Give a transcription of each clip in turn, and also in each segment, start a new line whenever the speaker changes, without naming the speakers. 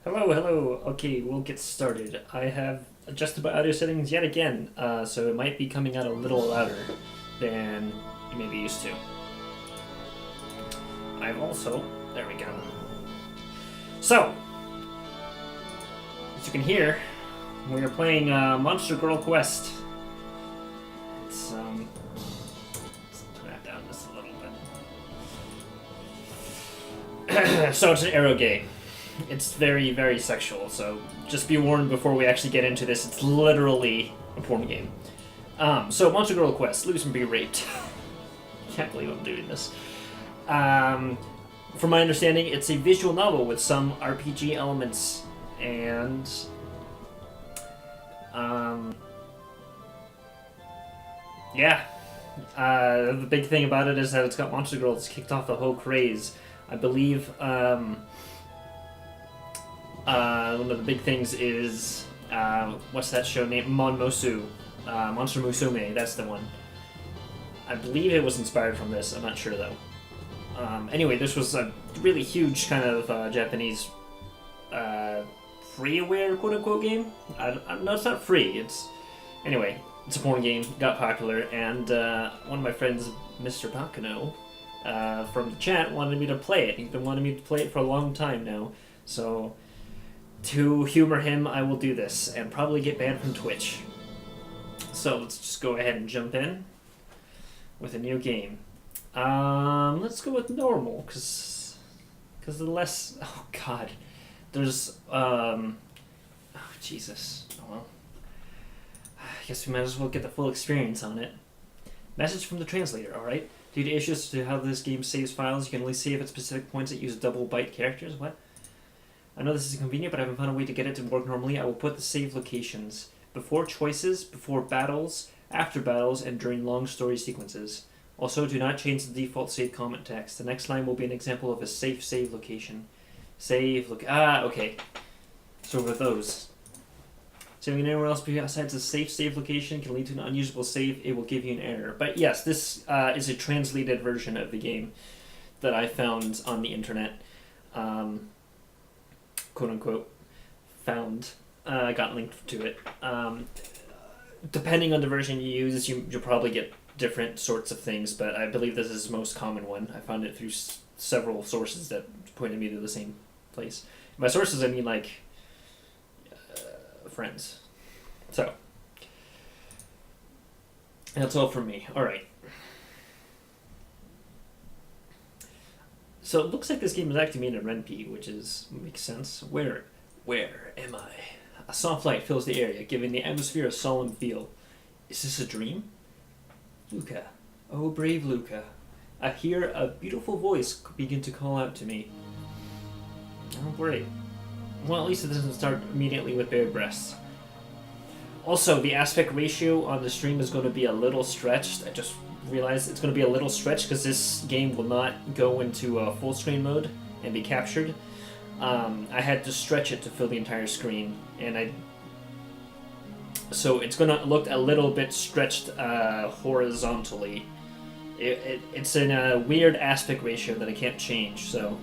Hello, hello. Okay, we'll get started. I have adjusted my audio settings yet again, so it might be coming out a little louder than you may be used to. I've also, there we go. So, as you can hear, we are playing Monster Girl Quest. Let's turn that down just a little bit. So it's an eroge. It's very, very sexual, so just be warned before we actually get into this. It's literally a porn game. So, Monster Girl Quest, lose and be raped. Can't believe I'm doing this. From my understanding, it's a visual novel with some RPG elements, and yeah. The big thing about it is that it's got Monster Girl. It's kicked off the whole craze. I believe one of the big things is, what's that show named? Monster Musume, that's the one. I believe it was inspired from this, I'm not sure though. Anyway, this was a really huge kind of Japanese freeware quote-unquote game. No, it's not free, anyway, it's a porn game, got popular, and one of my friends, Mr. Bakano, from the chat, wanted me to play it. He's been wanting me to play it for a long time now, so to humor him, I will do this, and probably get banned from Twitch. So let's just go ahead and jump in with a new game. Let's go with normal, because the less... Oh, God. There's, oh, Jesus. Oh, well. I guess we might as well get the full experience on it. Message from the translator, alright? Due to issues to how this game saves files, you can only save at specific points that use double byte characters. What? I know this is inconvenient, but I haven't found a way to get it to work normally. I will put the save locations before choices, before battles, after battles, and during long story sequences. Also, do not change the default save comment text. The next line will be an example of a safe save location. Okay. So with those. Saving anywhere else besides a safe save location can lead to an unusable save. It will give you an error. But yes, this is a translated version of the game that I found on the internet. Quote unquote found. I got linked to it. Depending on the version you use, you'll probably get different sorts of things, but I believe this is the most common one. I found it through several sources that pointed me to the same place. By sources, I mean like friends. So that's all from me. All right. So it looks like this game is actually made in Ren'Py, which makes sense. Where am I? A soft light fills the area, giving the atmosphere a solemn feel. Is this a dream? Luca. Oh, brave Luca. I hear a beautiful voice begin to call out to me. Oh, great. Well, at least it doesn't start immediately with bare breasts. Also, the aspect ratio on the stream is going to be a little stretched. I just realized it's going to be a little stretched because this game will not go into full screen mode and be captured. I had to stretch it to fill the entire screen, and so it's going to look a little bit stretched horizontally. It's in a weird aspect ratio that I can't change, so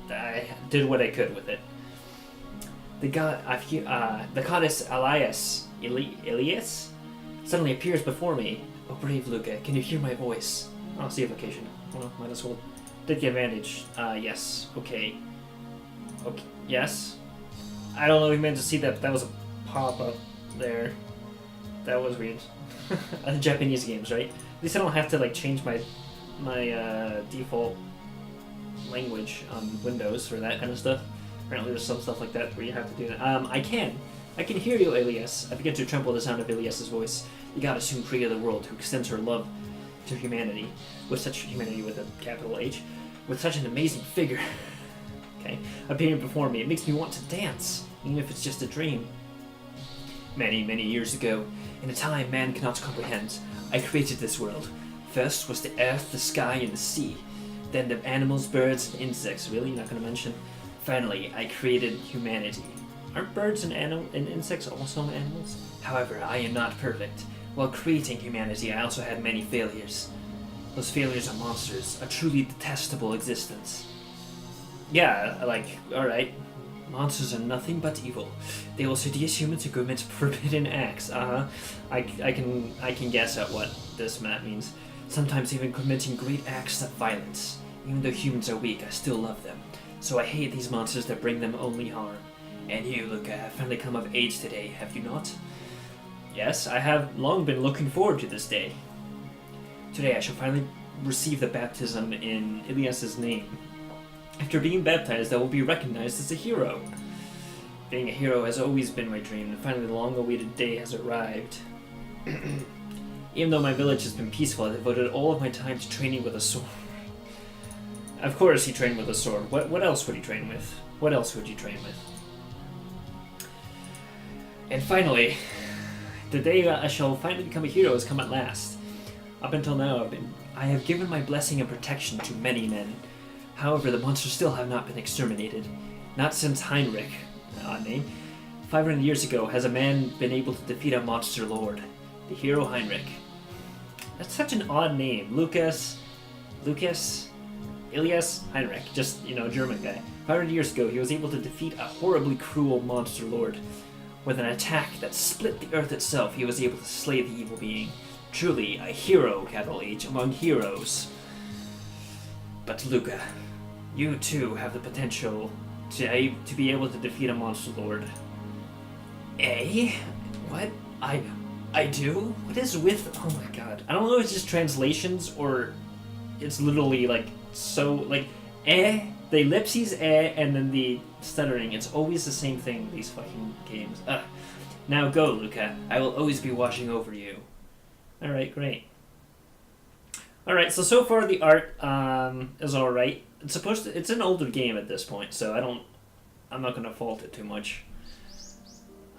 I did what I could with it. The goddess Elias suddenly appears before me. Oh, brave Luca, can you hear my voice? Oh, save location. Well, might as well take advantage. Yes. Okay. Okay. Yes. I don't know if you meant to see that. That was a pop-up there. That was weird. Japanese games, right? At least I don't have to like change my default language on Windows for that kind of stuff. Apparently there's some stuff like that where you have to do that. I can hear you, Elias. I begin to tremble at the sound of Elias's voice. The goddess who created the world, who extends her love to humanity, with a capital H, with such an amazing figure. Okay, appearing before me, it makes me want to dance, even if it's just a dream. Many, many years ago, in a time man cannot comprehend, I created this world. First was the earth, the sky, and the sea. Then the animals, birds, and insects. Really? You're not going to mention? Finally, I created humanity. Aren't birds and insects also animals? However, I am not perfect. While creating humanity, I also had many failures. Those failures are monsters, a truly detestable existence. Yeah, like, alright. Monsters are nothing but evil. They will seduce humans to commit forbidden acts. I can guess at what this map means. Sometimes even committing great acts of violence. Even though humans are weak, I still love them. So I hate these monsters that bring them only harm. And you, Luca, have finally come of age today, have you not? Yes, I have long been looking forward to this day. Today I shall finally receive the baptism in Ilias's name. After being baptized, I will be recognized as a hero. Being a hero has always been my dream, and finally the long-awaited day has arrived. Even though my village has been peaceful, I devoted all of my time to training with a sword. Of course he trained with a sword. What else would he train with? What else would you train with? And finally, the day I shall finally become a hero has come at last. Up until now, I have given my blessing and protection to many men. However, the monsters still have not been exterminated. Not since Heinrich, odd name, 500 years ago has a man been able to defeat a monster lord, the hero Heinrich. That's such an odd name. Ilias, Heinrich, just, German guy. 500 years ago, he was able to defeat a horribly cruel monster lord. With an attack that split the earth itself, he was able to slay the evil being. Truly, a hero, capital H, among heroes. But Luca, you too have the potential to be able to defeat a monster lord. Eh? What? I do? What is with... Oh my god. I don't know if it's just translations or it's literally the ellipses and then the stuttering. It's always the same thing with these fucking games. Now go, Luca. I will always be watching over you. Alright, great. Alright, so far the art is alright. It's an older game at this point, so I'm not gonna fault it too much.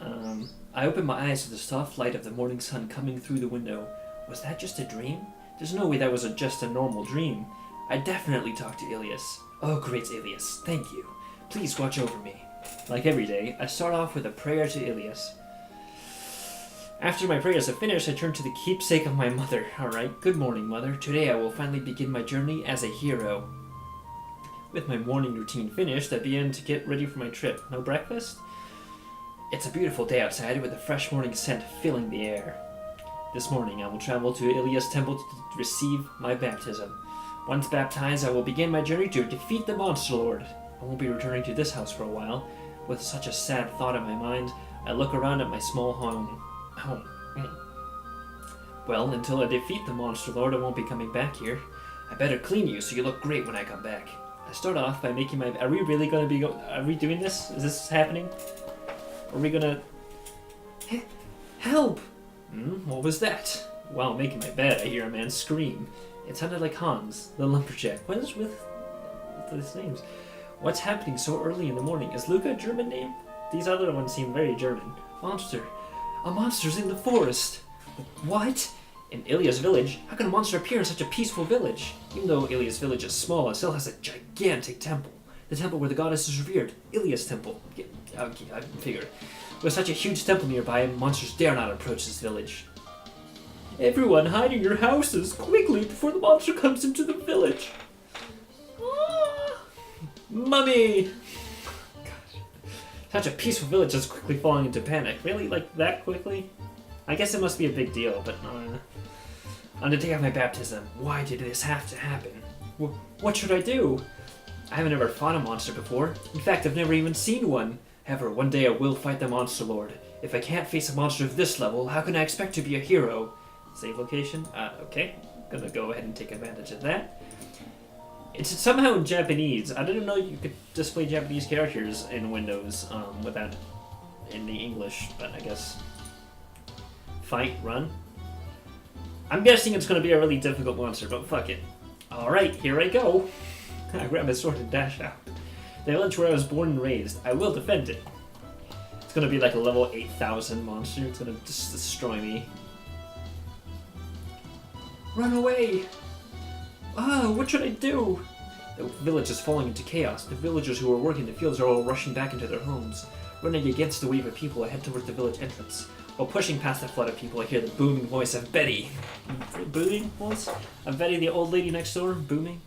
I opened my eyes to the soft light of the morning sun coming through the window. Was that just a dream? There's no way that was just a normal dream. I definitely talked to Ilias. Oh, great Ilias, thank you. Please watch over me. Like every day, I start off with a prayer to Ilias. After my prayers are finished, I turn to the keepsake of my mother. Alright, good morning, Mother. Today I will finally begin my journey as a hero. With my morning routine finished, I begin to get ready for my trip. No breakfast? It's a beautiful day outside with a fresh morning scent filling the air. This morning I will travel to Ilias' temple to receive my baptism. Once baptized, I will begin my journey to defeat the monster lord. I won't be returning to this house for a while. With such a sad thought in my mind, I look around at my small home. Well, until I defeat the monster lord, I won't be coming back here. I better clean you so you look great when I come back. I start off by making my... Are we really going to be... Are we doing this? Is this happening? Are we going to... Help! What was that? While making my bed, I hear a man scream. It sounded like Hans, the lumberjack. What is with these names? What's happening so early in the morning? Is Luca a German name? These other ones seem very German. Monster. A monster's in the forest. What? In Ilias' village? How can a monster appear in such a peaceful village? Even though Ilias' village is small, it still has a gigantic temple. The temple where the goddess is revered. Ilias' temple. Yeah, okay, I figured. With such a huge temple nearby, monsters dare not approach this village. Everyone hide in your houses, quickly, before the monster comes into the village. Ah, Mummy! Gosh. Such a peaceful village is quickly falling into panic. Really? Like, that quickly? I guess it must be a big deal, but on the day of my baptism, why did this have to happen? What should I do? I haven't ever fought a monster before. In fact, I've never even seen one. However, one day I will fight the monster lord. If I can't face a monster of this level, how can I expect to be a hero? Save location? Okay. Gonna go ahead and take advantage of that. It's somehow in Japanese. I didn't know you could display Japanese characters in Windows without in the English, but I guess... Fight, run. I'm guessing it's going to be a really difficult monster, but fuck it. Alright, here I go. I grab my sword and dash out. The village where I was born and raised. I will defend it. It's going to be like a level 8,000 monster. It's going to just destroy me. Run away! What should I do? The village is falling into chaos. The villagers who are working the fields are all rushing back into their homes. Running against the wave of people, I head towards the village entrance. While pushing past the flood of people, I hear the booming voice of Betty. Booming voice? Of Betty, the old lady next door, booming.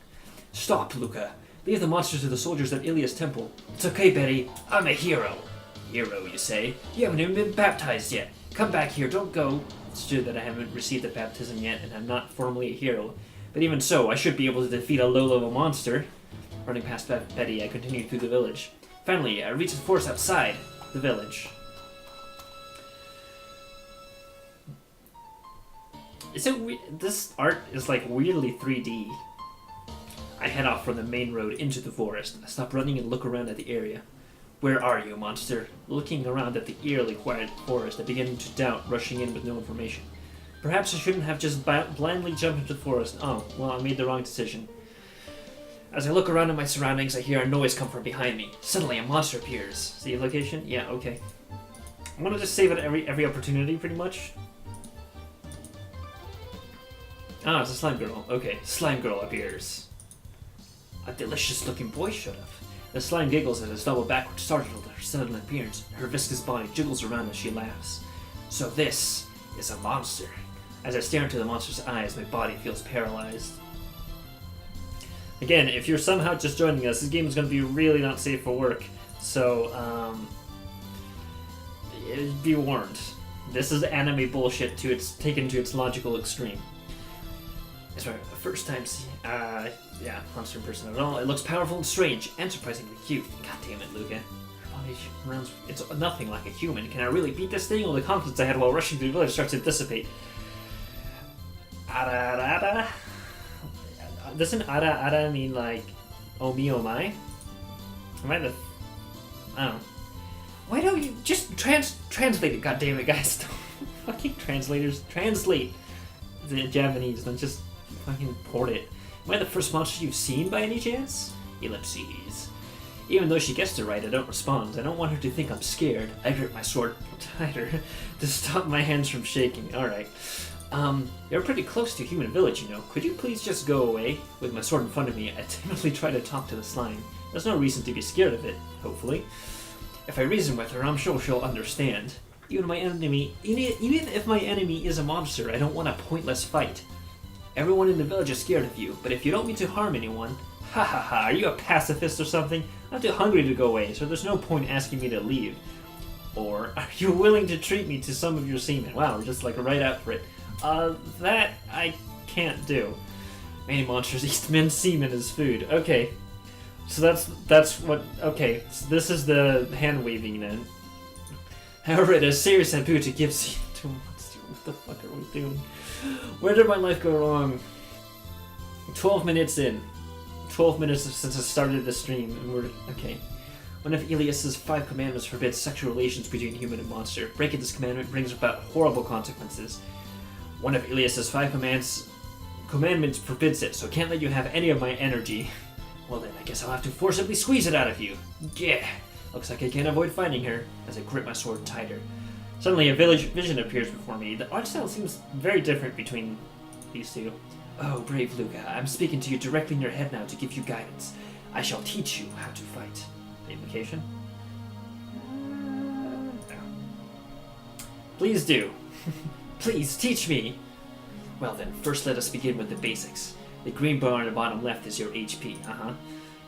Stop, Luca. Leave the monsters to the soldiers at Ilia's temple. It's okay, Betty. I'm a hero. Hero, you say? You haven't even been baptized yet. Come back here, don't go. It's true that I haven't received the baptism yet, and I'm not formally a hero. But even so, I should be able to defeat a low-level monster. Running past Betty, I continued through the village. Finally, I reached the forest outside the village. This art is like weirdly 3D. I head off from the main road into the forest. I stop running and look around at the area. Where are you, monster? Looking around at the eerily quiet forest, I begin to doubt, rushing in with no information. Perhaps I shouldn't have just blindly jumped into the forest. Oh, well, I made the wrong decision. As I look around at my surroundings, I hear a noise come from behind me. Suddenly, a monster appears. See the location? Yeah, okay. I'm gonna just save it every opportunity, pretty much. Ah, it's a slime girl. Okay, slime girl appears. A delicious-looking boy showed up. The slime giggles as I stumble backward, startled at her sudden appearance. Her viscous body jiggles around as she laughs. So this is a monster. As I stare into the monster's eyes, my body feels paralyzed. Again, if you're somehow just joining us, this game is going to be really not safe for work. So, be warned. This is anime bullshit taken to its logical extreme. It's my first time seeing, monster in person at all. It looks powerful and strange, and surprisingly cute. God damn it, Luca. Her body rounds, it's nothing like a human. Can I really beat this thing? All the confidence I had while rushing through the village starts to dissipate. Ara. Doesn't ara mean like, oh me, oh my? I don't know. Why don't you just translate it, goddammit, guys. Fucking translators. Translate the Japanese, don't just fucking port it. Am I the first monster you've seen by any chance? Ellipses. Even though she gets it right, I don't respond. I don't want her to think I'm scared. I grip my sword tighter to stop my hands from shaking. Alright. You're pretty close to Human Village, you know. Could you please just go away? With my sword in front of me, I timidly try to talk to the slime. There's no reason to be scared of it, hopefully. If I reason with her, I'm sure she'll understand. Even if my enemy is a monster, I don't want a pointless fight. Everyone in the village is scared of you, but if you don't mean to harm anyone... Ha ha ha, are you a pacifist or something? I'm too hungry to go away, so there's no point asking me to leave. Or, are you willing to treat me to some of your semen? Wow, we're just like right out for it. That I can't do. Many monsters eat men's semen as food. Okay. So that's what... Okay, so this is the hand-waving then. However, it is serious taboo to give semen to a monster. What the fuck are we doing? Where did my life go wrong? 12 minutes in. 12 minutes since I started the stream, and we're... Okay. One of Elias's 5 commandments forbids sexual relations between human and monster. Breaking this commandment brings about horrible consequences. One of Elias's 5 commandments forbids it, so I can't let you have any of my energy. Well then, I guess I'll have to forcibly squeeze it out of you. Yeah. Looks like I can't avoid finding her, as I grip my sword tighter. Suddenly, a vision appears before me. The art style seems very different between these two. Oh, brave Luca, I'm speaking to you directly in your head now to give you guidance. I shall teach you how to fight. The implication? No. Please do. Please, teach me! Well then, first let us begin with the basics. The green bar on the bottom left is your HP,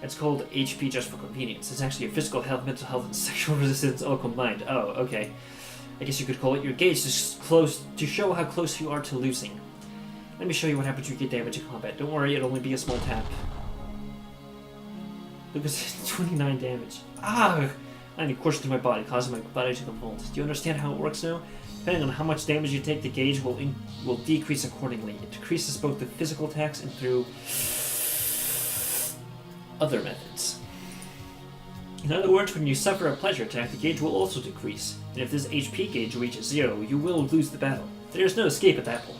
It's called HP just for convenience. It's actually your physical health, mental health, and sexual resistance all combined. Oh, okay. I guess you could call it your gauge to show how close you are to losing. Let me show you what happens when you get damage in combat. Don't worry, it'll only be a small tap. Look at 29 damage. Ah! And it coursed through my body, causing my body to convulse. Do you understand how it works now? Depending on how much damage you take, the gauge will decrease accordingly. It decreases both the physical attacks and through other methods. In other words, when you suffer a pleasure attack, the gauge will also decrease. And if this HP gauge reaches 0, you will lose the battle. There is no escape at that point.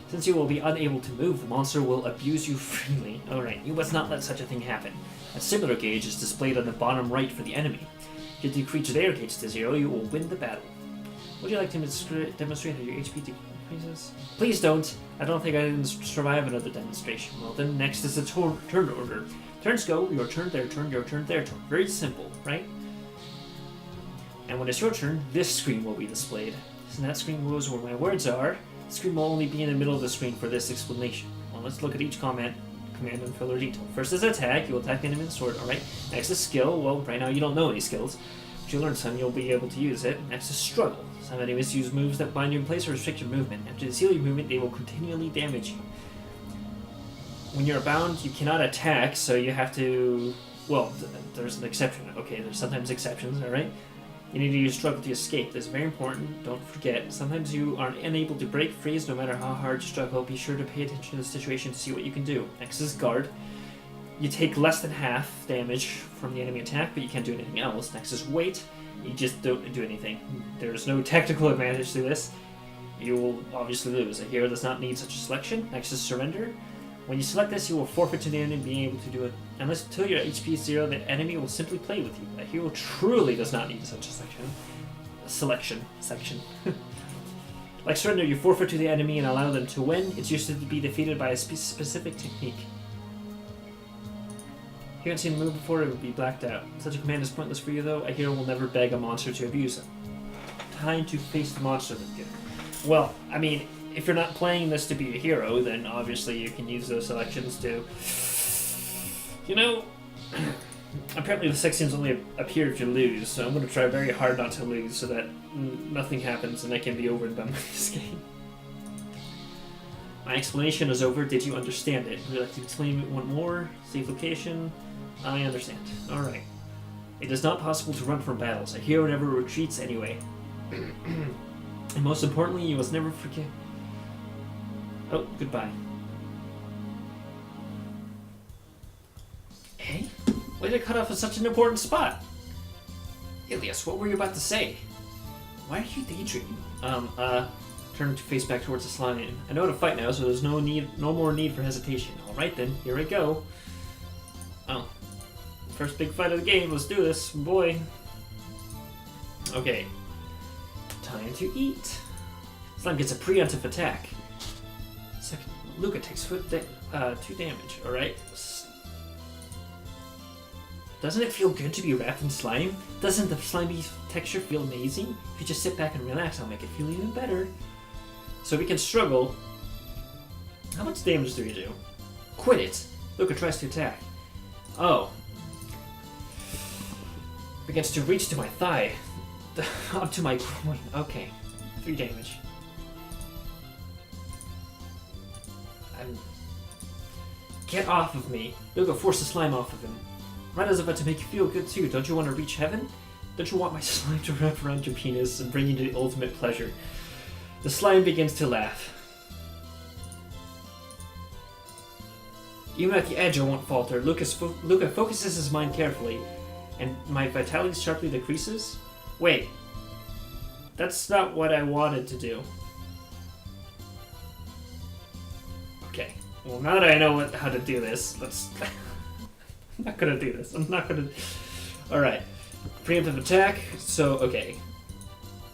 Since you will be unable to move, the monster will abuse you freely. Alright, you must not let such a thing happen. A similar gauge is displayed on the bottom right for the enemy. If you decrease their gauge to 0, you will win the battle. Would you like to demonstrate how your HP decreases? Please don't! I don't think I can survive another demonstration. Well then, next is the turn order. Turns go, your turn, their turn, your turn, their turn. Very simple, right? And when it's your turn, this screen will be displayed. So that screen goes where my words are. The screen will only be in the middle of the screen for this explanation. Well, let's look at each command command and filler detail. First is attack, you will attack the enemy with the sword, alright. Next is skill, well, right now you don't know any skills. If you learn some, you'll be able to use it. Next is struggle. Some enemies use moves that bind you in place or restrict your movement. After they seal your movement, they will continually damage you. When you're bound, you cannot attack, so you have to... Well, there's an exception. Okay, there's sometimes exceptions, alright? You need to use struggle to escape. This is very important. Don't forget. Sometimes you are unable to break, freeze, no matter how hard you struggle. Be sure to pay attention to the situation to see what you can do. Next is guard. You take less than half damage from the enemy attack, but you can't do anything else. Next is wait. You just don't do anything. There's no technical advantage to this. You will obviously lose. A hero does not need such a selection. Next is surrender. When you select this, you will forfeit to the enemy being able to do it. Until your HP is 0, the enemy will simply play with you. A hero truly does not need such a selection. Like surrender, you forfeit to the enemy and allow them to win. It's used to be defeated by a specific technique. If you haven't seen the move before, it would be blacked out. Such a command is pointless for you, though. A hero will never beg a monster to abuse it. Time to face the monster then. Well, I mean, if you're not playing this to be a hero, then obviously you can use those selections to... You know, apparently the sections only appear if you lose, so I'm going to try very hard not to lose so that nothing happens and I can be over and done with this game. My explanation is over. Did you understand it? Would you like to explain it one more? Safe location? I understand. Alright. It is not possible to run from battles. A hero never retreats anyway. And most importantly, you must never forget... Oh, goodbye. Hey? Why did I cut off at such an important spot? Ilias, what were you about to say? Why are you daydreaming? Turn to face back towards the slime. I know how to fight now, so there's no more need for hesitation. Alright then, here I go. Oh. First big fight of the game, let's do this, boy. Okay. Time to eat. Slime gets a preemptive attack. Second, Luca takes 2 damage, alright? Doesn't it feel good to be wrapped in slime? Doesn't the slimy texture feel amazing? If you just sit back and relax, I'll make it feel even better. So we can struggle. How much damage do we do? Quit it! Luca tries to attack. Oh. Begins to reach to my thigh. Up to my groin. Okay. 3 damage. Get off of me. Luca, force the slime off of him. Rada's about to make you feel good too. Don't you want to reach heaven? Don't you want my slime to wrap around your penis and bring you to the ultimate pleasure? The slime begins to laugh. Even at the edge, I won't falter. Luca focuses his mind carefully, and my vitality sharply decreases. Wait. That's not what I wanted to do. Okay. Well, now that I know how to do this, let's... I'm not gonna do this. I'm not gonna... Alright. Preemptive attack. So, okay.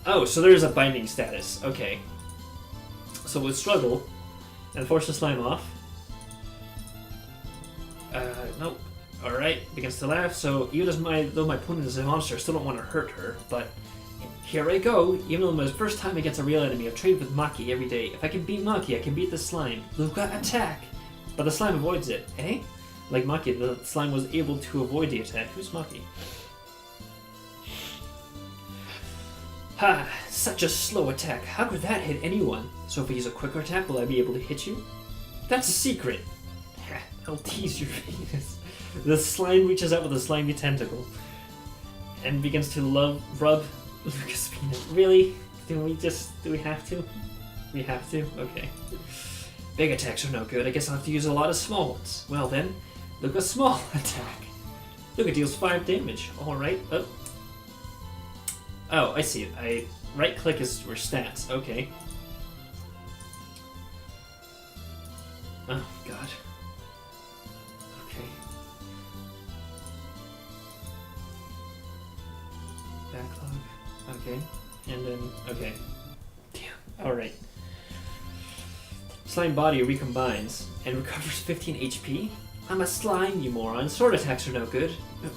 Oh, so there's a binding status. Okay. So we'll struggle and force the slime off. Nope. Alright. Begins to laugh. So even though my opponent is a monster, I still don't want to hurt her. But here I go. Even though my first time against a real enemy, I've trained with Maki every day. If I can beat Maki, I can beat the slime. Luca, attack! But the slime avoids it. Eh? Like Maki, the slime was able to avoid the attack. Who's Maki? Ha! Such a slow attack. How could that hit anyone? So if I use a quicker attack, will I be able to hit you? That's a secret. I'll tease your penis. The slime reaches out with a slimy tentacle and begins to rub Luca's penis. Really? Do we have to? We have to? Okay. Big attacks are no good. I guess I'll have to use a lot of small ones. Well then, Luca's small attack. Luca deals 5 damage. Alright. Oh, I see it. Right click is for stats. Okay. Oh, God. Okay. Backlog. Okay. And then, okay. Damn. Alright. Slime body recombines and recovers 15 HP? I'm a slime, you moron. Sword attacks are no good.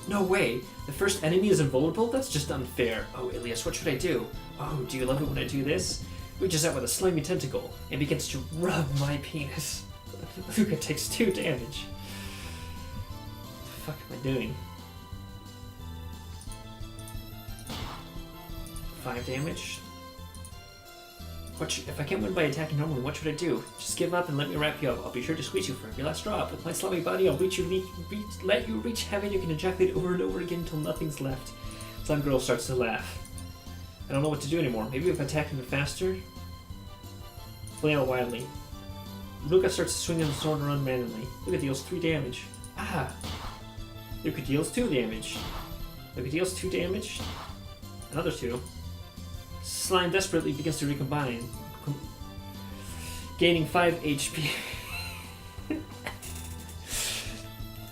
No way. The first enemy is invulnerable? That's just unfair. Oh, Ilias, what should I do? Oh, do you love it when I do this? Reaches out with a slimy tentacle and begins to rub my penis. Luca takes 2 damage. fuck am I doing? 5 damage? If I can't win by attacking normally, what should I do? Just give up and let me wrap you up. I'll be sure to squeeze you for every last drop. With my slimy body, I'll let you reach heaven. You can ejaculate over and over again until nothing's left. Slime Girl starts to laugh. I don't know what to do anymore. Maybe if I attack even faster? Flail wildly. Luca starts swinging the sword around randomly. Luca deals 3 damage. Ah! Luca deals 2 damage. Luca deals 2 damage. Another 2. Slime desperately begins to recombine, gaining 5 HP.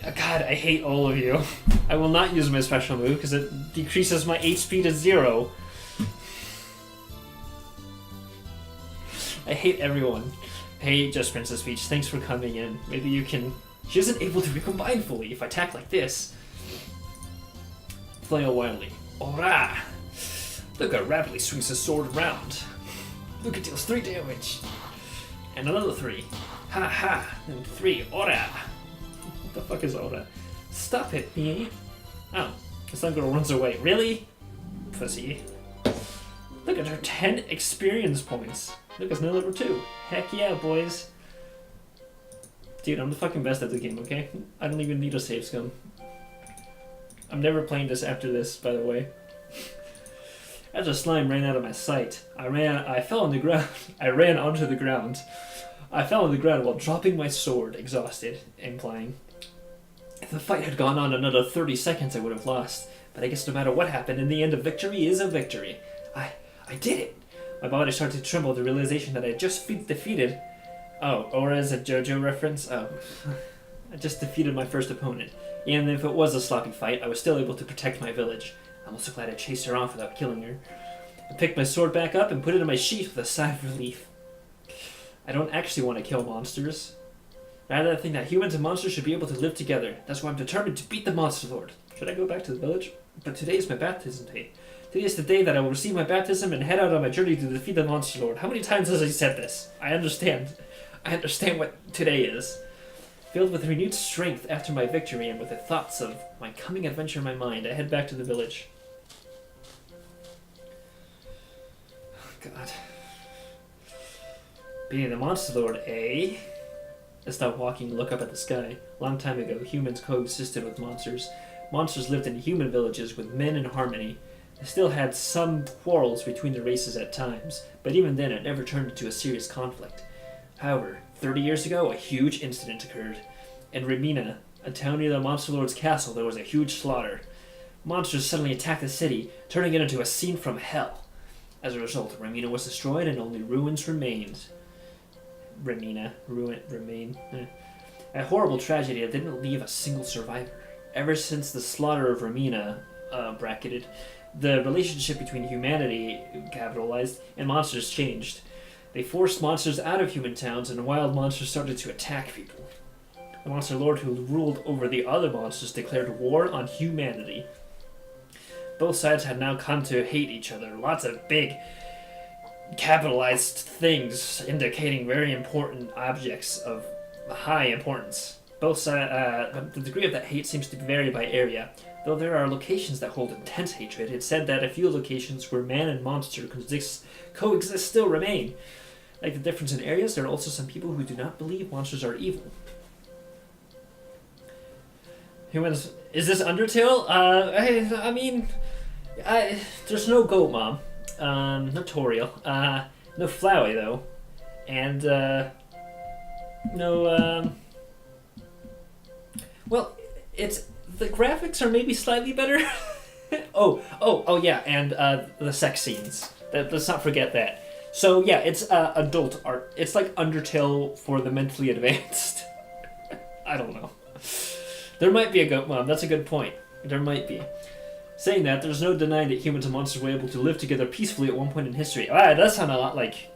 God, I hate all of you. I will not use my special move because it decreases my HP to 0. I hate everyone. Hey, Just Princess Peach, thanks for coming in. Maybe you can... She isn't able to recombine fully if I attack like this. Flail wildly. Ora! Luca rapidly swings his sword around. Luca deals 3 damage. And another 3. Ha ha! And 3. Ora! What the fuck is Ora? Stop it, me! Oh, the Slime Girl runs away. Really? Pussy. Look at her 10 experience points. Luca's now level 2. Heck yeah, boys. Dude, I'm the fucking best at the game, okay? I don't even need a save scum. I'm never playing this after this, by the way. As the slime ran out of my sight, I fell on the ground. I ran onto the ground. I fell on the ground while dropping my sword, exhausted, implying. If the fight had gone on another 30 seconds, I would have lost. But I guess no matter what happened, in the end, a victory is a victory. I did it! My body started to tremble at the realization that I had just defeated... Oh, Aura is a JoJo reference? Oh. I just defeated my first opponent. Even if it was a sloppy fight, I was still able to protect my village. I'm also glad I chased her off without killing her. I picked my sword back up and put it in my sheath with a sigh of relief. I don't actually want to kill monsters. Rather, I think that humans and monsters should be able to live together. That's why I'm determined to beat the Monster Lord. Should I go back to the village? But today is my baptism day. Today is the day that I will receive my baptism and head out on my journey to defeat the Monster Lord. How many times has he said this? I understand. I understand what today is. Filled with renewed strength after my victory and with the thoughts of my coming adventure in my mind, I head back to the village. God. Being the Monster Lord, eh? I stop walking and look up at the sky. A long time ago, humans coexisted with monsters. Monsters lived in human villages with men in harmony. They still had some quarrels between the races at times, but even then it never turned into a serious conflict. However, 30 years ago, a huge incident occurred. In Remina, a town near the Monster Lord's castle, there was a huge slaughter. Monsters suddenly attacked the city, turning it into a scene from hell. As a result, Remina was destroyed and only ruins remained. Remain. A horrible tragedy that didn't leave a single survivor. Ever since the slaughter of Remina, bracketed, the relationship between humanity, capitalized, and monsters changed. They forced monsters out of human towns, and wild monsters started to attack people. The Monster Lord who ruled over the other monsters declared war on humanity. Both sides had now come to hate each other. Lots of big, capitalized things indicating very important objects of high importance. Both sides, the degree of that hate seems to vary by area. Though there are locations that hold intense hatred, it's said that a few locations where man and monster coexist still remain. Like the difference in areas, there are also some people who do not believe monsters are evil. Humans, is this Undertale? I mean, there's no Goat Mom, no Toriel, no Flowey though, and no. Well, it's the graphics are maybe slightly better. oh yeah, and the sex scenes. Let's not forget that. So yeah, it's adult art. It's like Undertale for the mentally advanced. I don't know. There might be a Goat Mom. That's a good point. There might be. Saying that, there's no denying that humans and monsters were able to live together peacefully at one point in history. Ah, that sounds a lot like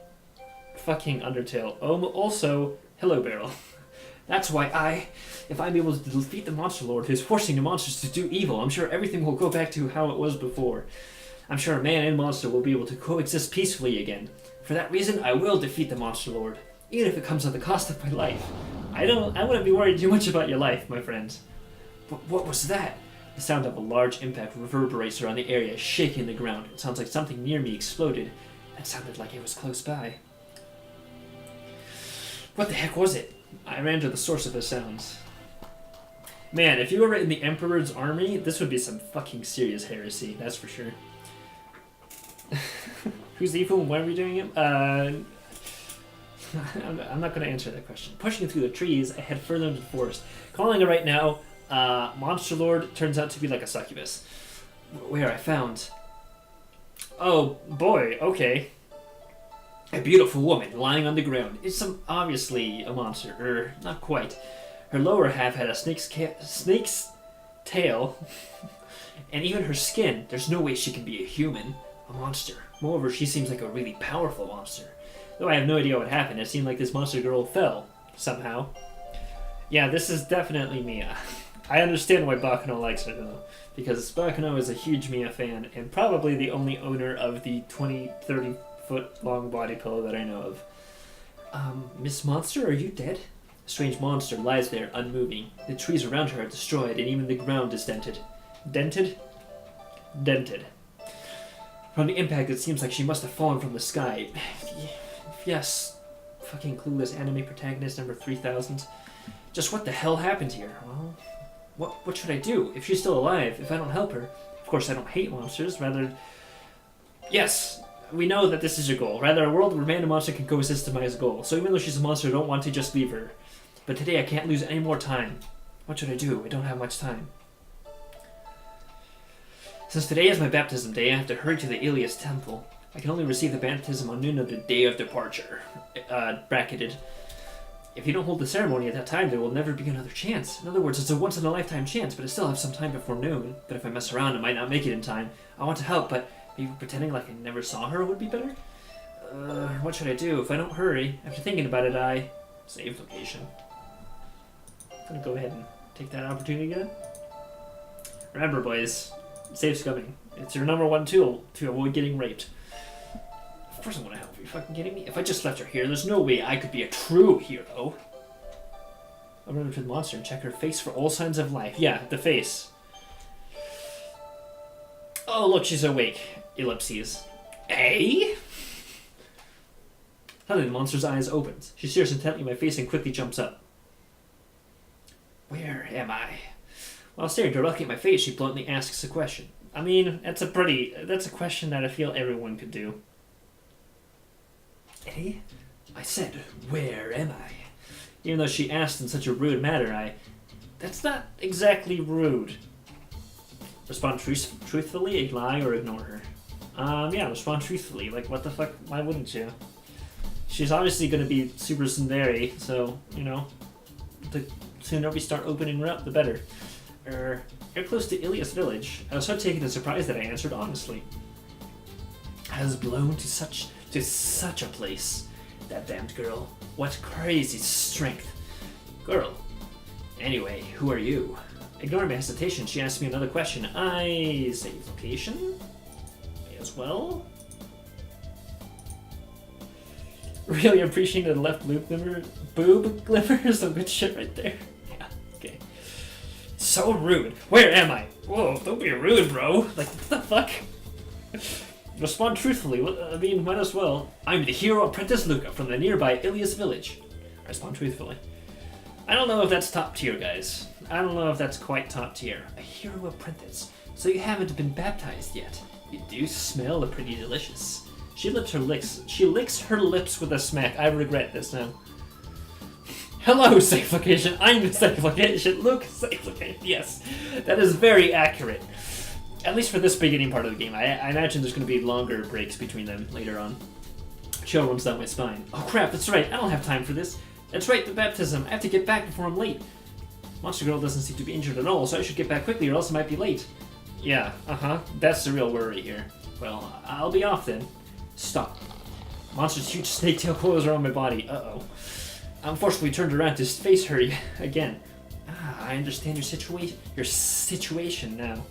fucking Undertale. Also, hello, Beryl. That's why if I'm able to defeat the Monster Lord who's forcing the monsters to do evil, I'm sure everything will go back to how it was before. I'm sure man and monster will be able to coexist peacefully again. For that reason, I will defeat the Monster Lord, even if it comes at the cost of my life. I wouldn't be worried too much about your life, my friends. What was that? The sound of a large impact reverberates around the area, shaking the ground. It sounds like something near me exploded. That sounded like it was close by. What the heck was it? I ran to the source of the sounds. Man, if you were in the Emperor's army, this would be some fucking serious heresy, that's for sure. Who's evil and why are we doing it? I'm not going to answer that question. Pushing through the trees, I head further into the forest. Calling it right now, Monster Lord turns out to be like a succubus. Where I found... Oh, boy, okay. A beautiful woman lying on the ground. It's obviously a monster, or not quite. Her lower half had a snake's tail, and even her skin. There's no way she can be a human, a monster. Moreover, she seems like a really powerful monster. Though I have no idea what happened, it seemed like this monster girl fell, somehow. Yeah, this is definitely Mia. I understand why Bakuno likes her, though, because Bakuno is a huge Mia fan, and probably the only owner of the 20-30 foot long body pillow that I know of. Miss Monster, are you dead? A strange monster lies there, unmoving. The trees around her are destroyed, and even the ground is dented. Dented? Dented. From the impact, it seems like she must have fallen from the sky. Yes. Fucking clueless anime protagonist number 3000. Just what the hell happened here? Well, what should I do? If she's still alive, if I don't help her? Of course, I don't hate monsters, rather... Yes, we know that this is your goal. Rather, a world where man and monster can coexist is my goal. So even though she's a monster, I don't want to just leave her. But today I can't lose any more time. What should I do? I don't have much time. Since today is my baptism day, I have to hurry to the Ilias temple. I can only receive the baptism on noon of the day of departure. Bracketed. If you don't hold the ceremony at that time, there will never be another chance. In other words, it's a once-in-a-lifetime chance, but I still have some time before noon. But if I mess around, I might not make it in time. I want to help, but maybe pretending like I never saw her would be better? What should I do? If I don't hurry, after thinking about it, I... Save location. I'm gonna go ahead and take that opportunity again. Remember, boys, save's coming. It's your number one tool to avoid getting raped. Of course I want to help. Are you fucking kidding me? If I just left her here, there's no way I could be a true hero. I'll run up to the monster and check her face for all signs of life. Yeah, the face. Oh, look, she's awake. Ellipses. Eh? Suddenly, the monster's eyes opens. She stares intently at my face and quickly jumps up. Where am I? While staring directly at my face, she bluntly asks a question. I mean, that's a question that I feel everyone could do. Eh? I said, where am I? Even though she asked in such a rude manner, that's not exactly rude. Respond truthfully, lie, or ignore her. Yeah, respond truthfully. Like, what the fuck? Why wouldn't you? She's obviously going to be super tsundere, so, you know, the sooner we start opening her up, the better. You're close to Ilias village. I was so taken as surprised that I answered honestly. I was blown to such a place. That damned girl. What crazy strength. Girl. Anyway, who are you? Ignoring my hesitation, she asked me another question. I save location? May as well. Really appreciating the left boob glimmer. Some good shit right there. Yeah, okay. So rude. Where am I? Whoa, don't be rude, bro. Like, what the fuck? Respond truthfully. I mean, might as well. I'm the hero apprentice Luca from the nearby Ilias village. Respond truthfully. I don't know if that's top tier, guys. I don't know if that's quite top tier. A hero apprentice. So you haven't been baptized yet. You do smell pretty delicious. She licks her lips with a smack. I regret this now. Hello, safe location. I'm the safe location. Luke, safe location. Yes, that is very accurate. At least for this beginning part of the game. I imagine there's going to be longer breaks between them later on. Chill runs down my spine. Oh crap, that's right. I don't have time for this. That's right, the baptism. I have to get back before I'm late. Monster Girl doesn't seem to be injured at all, so I should get back quickly or else I might be late. Yeah, That's the real worry here. Well, I'll be off then. Stop. Monster's huge snake tail coils around my body. Uh-oh. I'm forcibly turned around to face her again. I understand your situation now.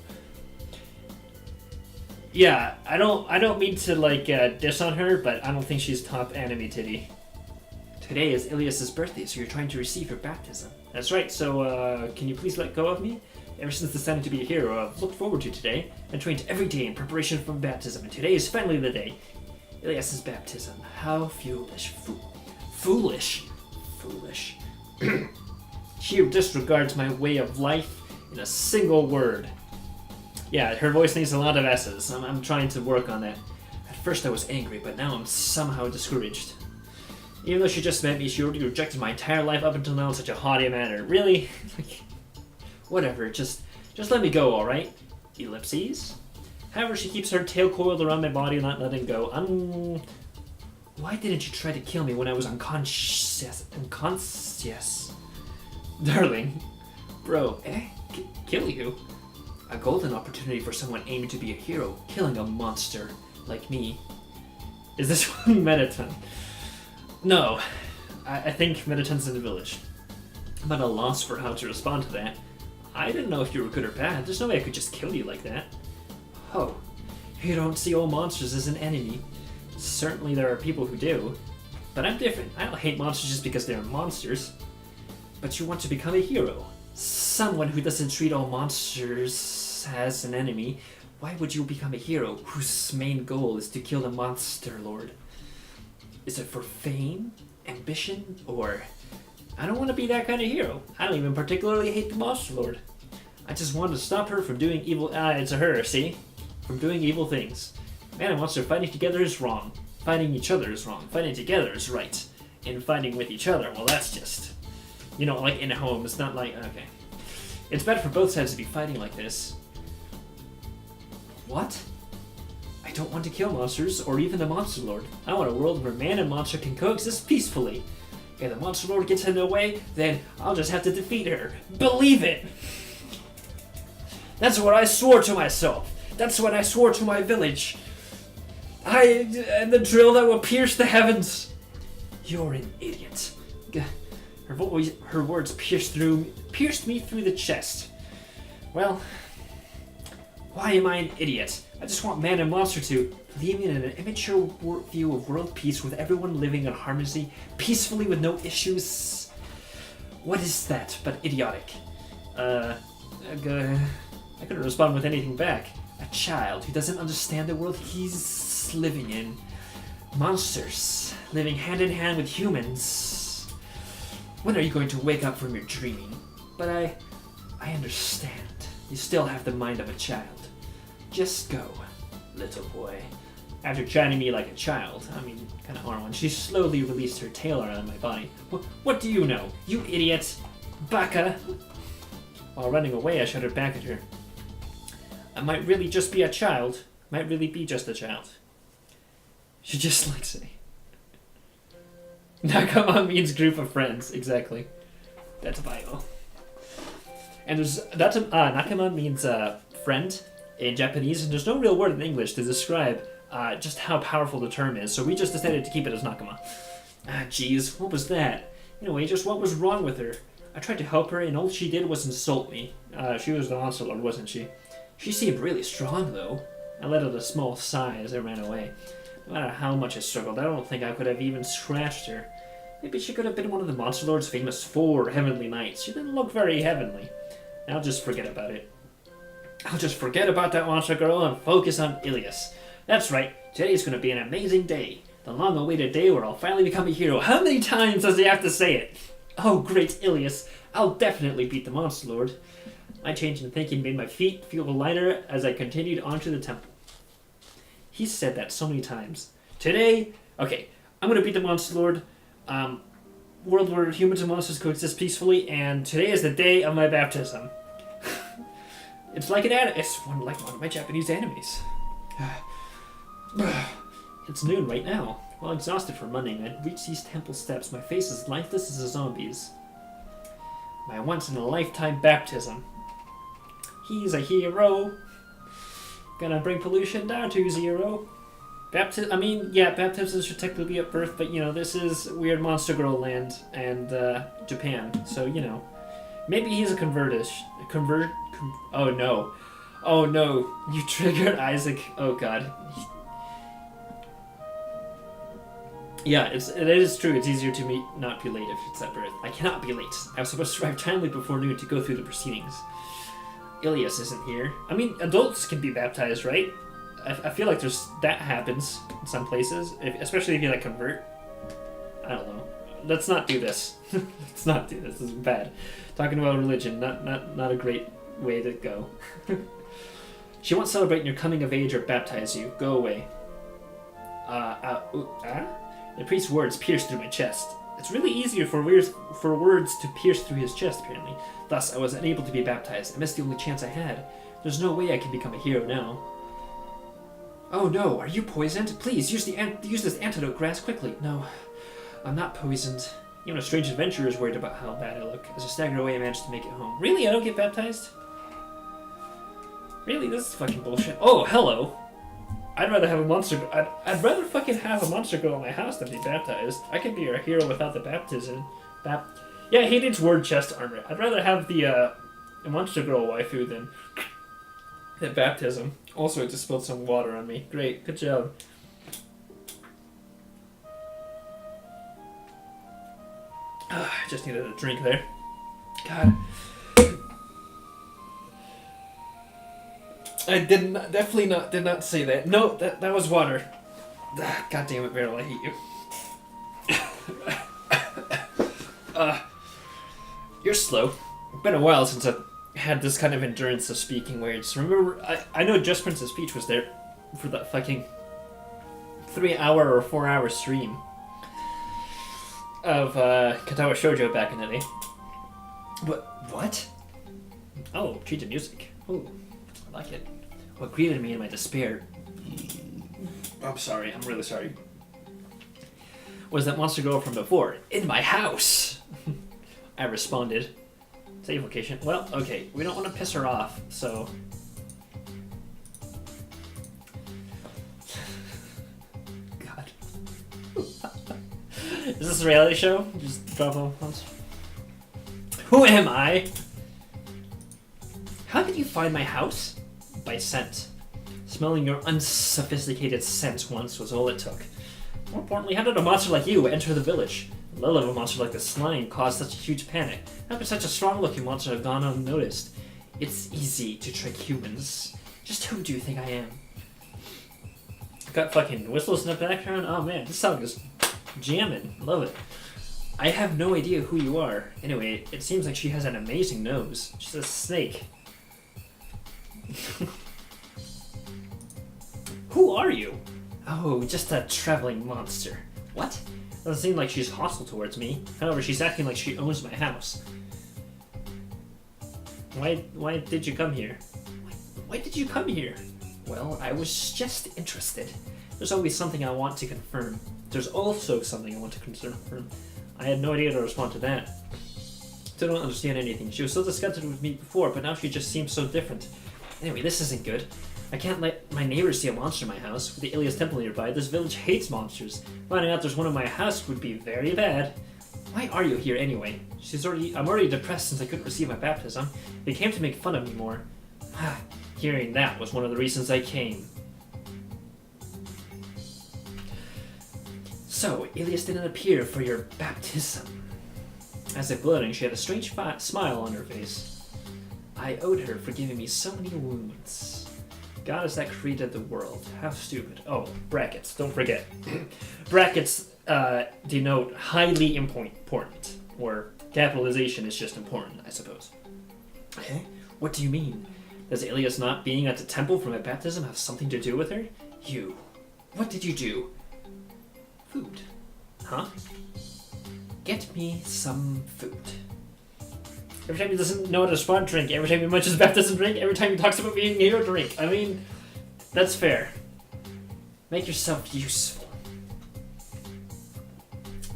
Yeah, I don't mean to like diss on her, but I don't think she's top anime titty. Today is Ilias's birthday, so you're trying to receive your baptism. That's right. So can you please let go of me? Ever since deciding to be a hero, I've looked forward to today and trained every day in preparation for baptism, and today is finally the day. Ilias's baptism. How foolish. Foolish. Foolish. She disregards my way of life in a single word. Yeah, her voice needs a lot of S's. I'm trying to work on that. At first I was angry, but now I'm somehow discouraged. Even though she just met me, she already rejected my entire life up until now in such a haughty manner. Really? Like, whatever, just let me go, alright? Ellipses? However, she keeps her tail coiled around my body, not letting go. Why didn't you try to kill me when I was unconscious? Unconscious? Darling. Bro, kill you? A golden opportunity for someone aiming to be a hero, killing a monster like me. Is this one Mediton? No. I think Mediton's in the village. I'm at a loss for how to respond to that. I didn't know if you were good or bad. There's no way I could just kill you like that. Oh, you don't see all monsters as an enemy. Certainly there are people who do. But I'm different. I don't hate monsters just because they're monsters. But you want to become a hero. Someone who doesn't treat all monsters as an enemy. Why would you become a hero whose main goal is to kill the monster lord? Is it for fame, ambition, or... I don't want to be that kind of hero. I don't even particularly hate the monster lord. I just want to stop her from doing evil... it's a her, see? From doing evil things. Man and monster fighting together is wrong. Fighting each other is wrong. Fighting together is right. And fighting with each other, well, that's just... You know, like in a home, it's not like... Okay. It's bad for both sides to be fighting like this. What? I don't want to kill monsters, or even the monster lord. I want a world where man and monster can coexist peacefully. If the monster lord gets in the way, then I'll just have to defeat her. Believe it! That's what I swore to myself. That's what I swore to my village. And the drill that will pierce the heavens. You're an idiot. Her words pierced me through the chest. Well, why am I an idiot? I just want man and monster to live in an immature view of world peace with everyone living in harmony, peacefully with no issues. What is that but idiotic? I couldn't respond with anything back. A child who doesn't understand the world he's living in. Monsters living hand in hand with humans. When are you going to wake up from your dreaming? But I understand. You still have the mind of a child. Just go, little boy. After chatting me like a child, kind of arm one, she slowly released her tail around my body. What do you know? You idiot! Baka! While running away, I shuddered back at her. I might really just be a child. Might really be just a child. She just likes me. Nakama means group of friends, exactly. That's bio. And Nakama means friend in Japanese, and there's no real word in English to describe just how powerful the term is, so we just decided to keep it as Nakama. Jeez, what was that? Anyway, just what was wrong with her? I tried to help her, and all she did was insult me. She was the monster lord, wasn't she? She seemed really strong, though. I let out a small sigh as I ran away. No matter how much I struggled, I don't think I could have even scratched her. Maybe she could have been one of the monster lord's famous 4 heavenly knights. She didn't look very heavenly. I'll just forget about it. I'll just forget about that monster girl and focus on Ilias. That's right, today's going to be an amazing day. The long-awaited day where I'll finally become a hero. How many times does he have to say it? Oh, great Ilias. I'll definitely beat the monster lord. My change in thinking made my feet feel lighter as I continued onto the temple. He said that so many times. Today, okay, I'm going to beat the monster lord. World where humans and monsters coexist peacefully, and today is the day of my baptism. It's like it's one of my Japanese animes. It's noon right now. While exhausted from running, I'd reached these temple steps. My face is lifeless as a zombie's. My once-in-a-lifetime baptism. He's a hero. Gonna bring pollution down to 0. Baptisms should technically be at birth, but, this is weird monster girl land and, Japan, so, Maybe he's a oh no. Oh no, you triggered Isaac. Oh god. Yeah, it is true. It's easier to not be late if it's at birth. I cannot be late. I was supposed to arrive timely before noon to go through the proceedings. Ilias isn't here. I mean, adults can be baptized, right? I feel like that happens in some places, especially if you like convert. I don't know. Let's not do this. Let's not do this. This is bad. Talking about religion, not a great way to go. She won't celebrate your coming of age or baptize you. Go away. The priest's words pierced through my chest. It's really easier for words to pierce through his chest, apparently. Thus, I was unable to be baptized. I missed the only chance I had. There's no way I can become a hero now. Oh no, are you poisoned? Please, use this antidote grass quickly. No, I'm not poisoned. Even a strange adventurer is worried about how bad I look. As I staggered away, I managed to make it home. Really? I don't get baptized? Really? This is fucking bullshit. Oh, hello. I'd rather have a monster... I'd rather fucking have a monster girl in my house than be baptized. I could be a hero without the baptism. Yeah, he needs word chest armor. I'd rather have the monster girl waifu than the baptism. Also, it just spilled some water on me. Great, good job. I just needed a drink there. God. I did not say that. No, that was water. God damn it, Meryl, I hate you. You're slow. It's been a while since I've had this kind of endurance of speaking words. Remember, I know Just Prince's speech was there for that fucking 3-hour or 4-hour stream of Katawa Shoujo back in the day. What? Oh, treated music. Ooh, I like it. What greeted me in my despair, I'm sorry, I'm really sorry, was that monster girl from before. In my house! I responded. Save location. Well, okay, we don't want to piss her off, so... God. Is this a reality show? Just drop them once. Who am I? How did you find my house? By scent. Smelling your unsophisticated scent once was all it took. More importantly, how did a monster like you enter the village? The let of a monster like the slime caused such a huge panic. How could such a strong-looking monster have gone unnoticed? It's easy to trick humans. Just who do you think I am? Got fucking whistles in the background? Oh man, this song is jamming. Love it. I have no idea who you are. Anyway, it seems like she has an amazing nose. She's a snake. Who are you? Oh, just a traveling monster. What? Doesn't seem like she's hostile towards me. However, she's acting like she owns my house. Why did you come here? Why did you come here? Well, I was just interested. There's always something I want to confirm. There's also something I want to confirm. I had no idea to respond to that. Still don't understand anything. She was so disgusted with me before, but now she just seems so different. Anyway, this isn't good. I can't let my neighbors see a monster in my house. With the Ilias Temple nearby, this village hates monsters. Finding out there's one in my house would be very bad. Why are you here anyway? I'm already depressed since I couldn't receive my baptism. They came to make fun of me more. Hearing that was one of the reasons I came. So, Ilias didn't appear for your baptism. As if gloating, she had a strange smile on her face. I owed her for giving me so many wounds. God is that created the world. How stupid. Oh, brackets. Don't forget. Brackets denote highly important, or capitalization is just important, I suppose. Okay? What do you mean? Does Ilias not being at the temple for my baptism have something to do with her? You. What did you do? Food. Huh? Get me some food. Every time he doesn't know how to respond, drink. Every time he mentions baptism, drink. Every time he talks about being a hero, drink. I mean, that's fair. Make yourself useful.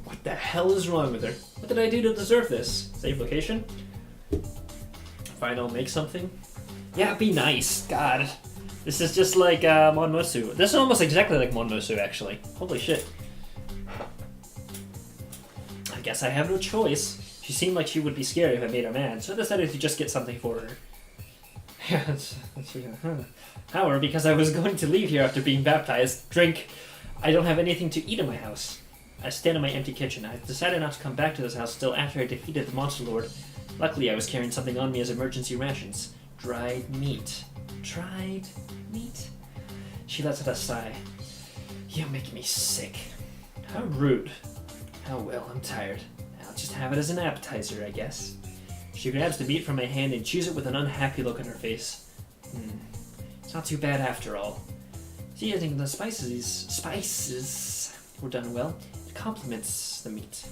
What the hell is wrong with her? What did I do to deserve this? Save location? Fine, I'll make something. Yeah, be nice. God. This is just like Monmosu. This is almost exactly like Monmosu, actually. Holy shit. I guess I have no choice. She seemed like she would be scared if I made her mad, so I decided to just get something for her. However, because I was going to leave here after being baptized, drink, I don't have anything to eat in my house. I stand in my empty kitchen. I've decided not to come back to this house until after I defeated the Monster Lord. Luckily, I was carrying something on me as emergency rations. Dried meat. Dried meat? She lets out a sigh. You make me sick. How rude. Oh well, I'm tired. I'll just have it as an appetizer, I guess. She grabs the meat from my hand and chews it with an unhappy look on her face. It's not too bad after all. See, I think the spices were done well. It complements the meat.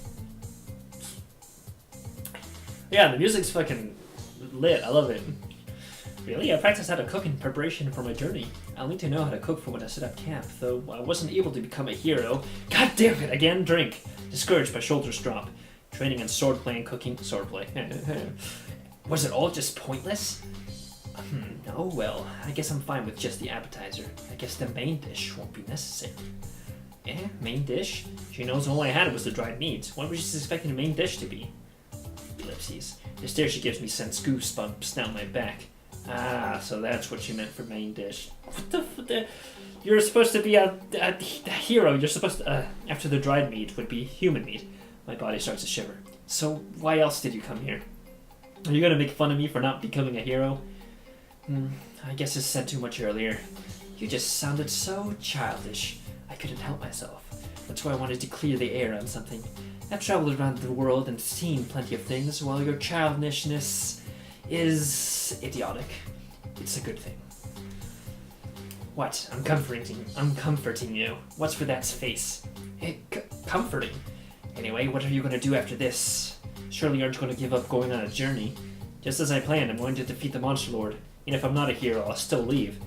Yeah, the music's fucking lit. I love it. Really? I practiced how to cook in preparation for my journey. I'll need to know how to cook for when I set up camp, though I wasn't able to become a hero. God damn it, again, drink. Discouraged, my shoulders drop. Training in swordplay and cooking. Swordplay. Was it all just pointless? Oh well, I guess I'm fine with just the appetizer. I guess the main dish won't be necessary. Main dish? She knows all I had was the dried meat. What was she expecting the main dish to be? Ellipses. The stare she gives me sends goosebumps down my back. Ah, so that's what she meant for main dish. What the You're supposed to be a hero. You're supposed to, after the dried meat would be human meat. My body starts to shiver. So why else did you come here? Are you gonna make fun of me for not becoming a hero? I guess I said too much earlier. You just sounded so childish. I couldn't help myself. That's why I wanted to clear the air on something. I've traveled around the world and seen plenty of things, while your childishness is idiotic. It's a good thing. What? I'm comforting you. What's for that face? Comforting? Anyway, what are you going to do after this? Surely you aren't going to give up going on a journey. Just as I planned, I'm going to defeat the Monster Lord. And if I'm not a hero, I'll still leave.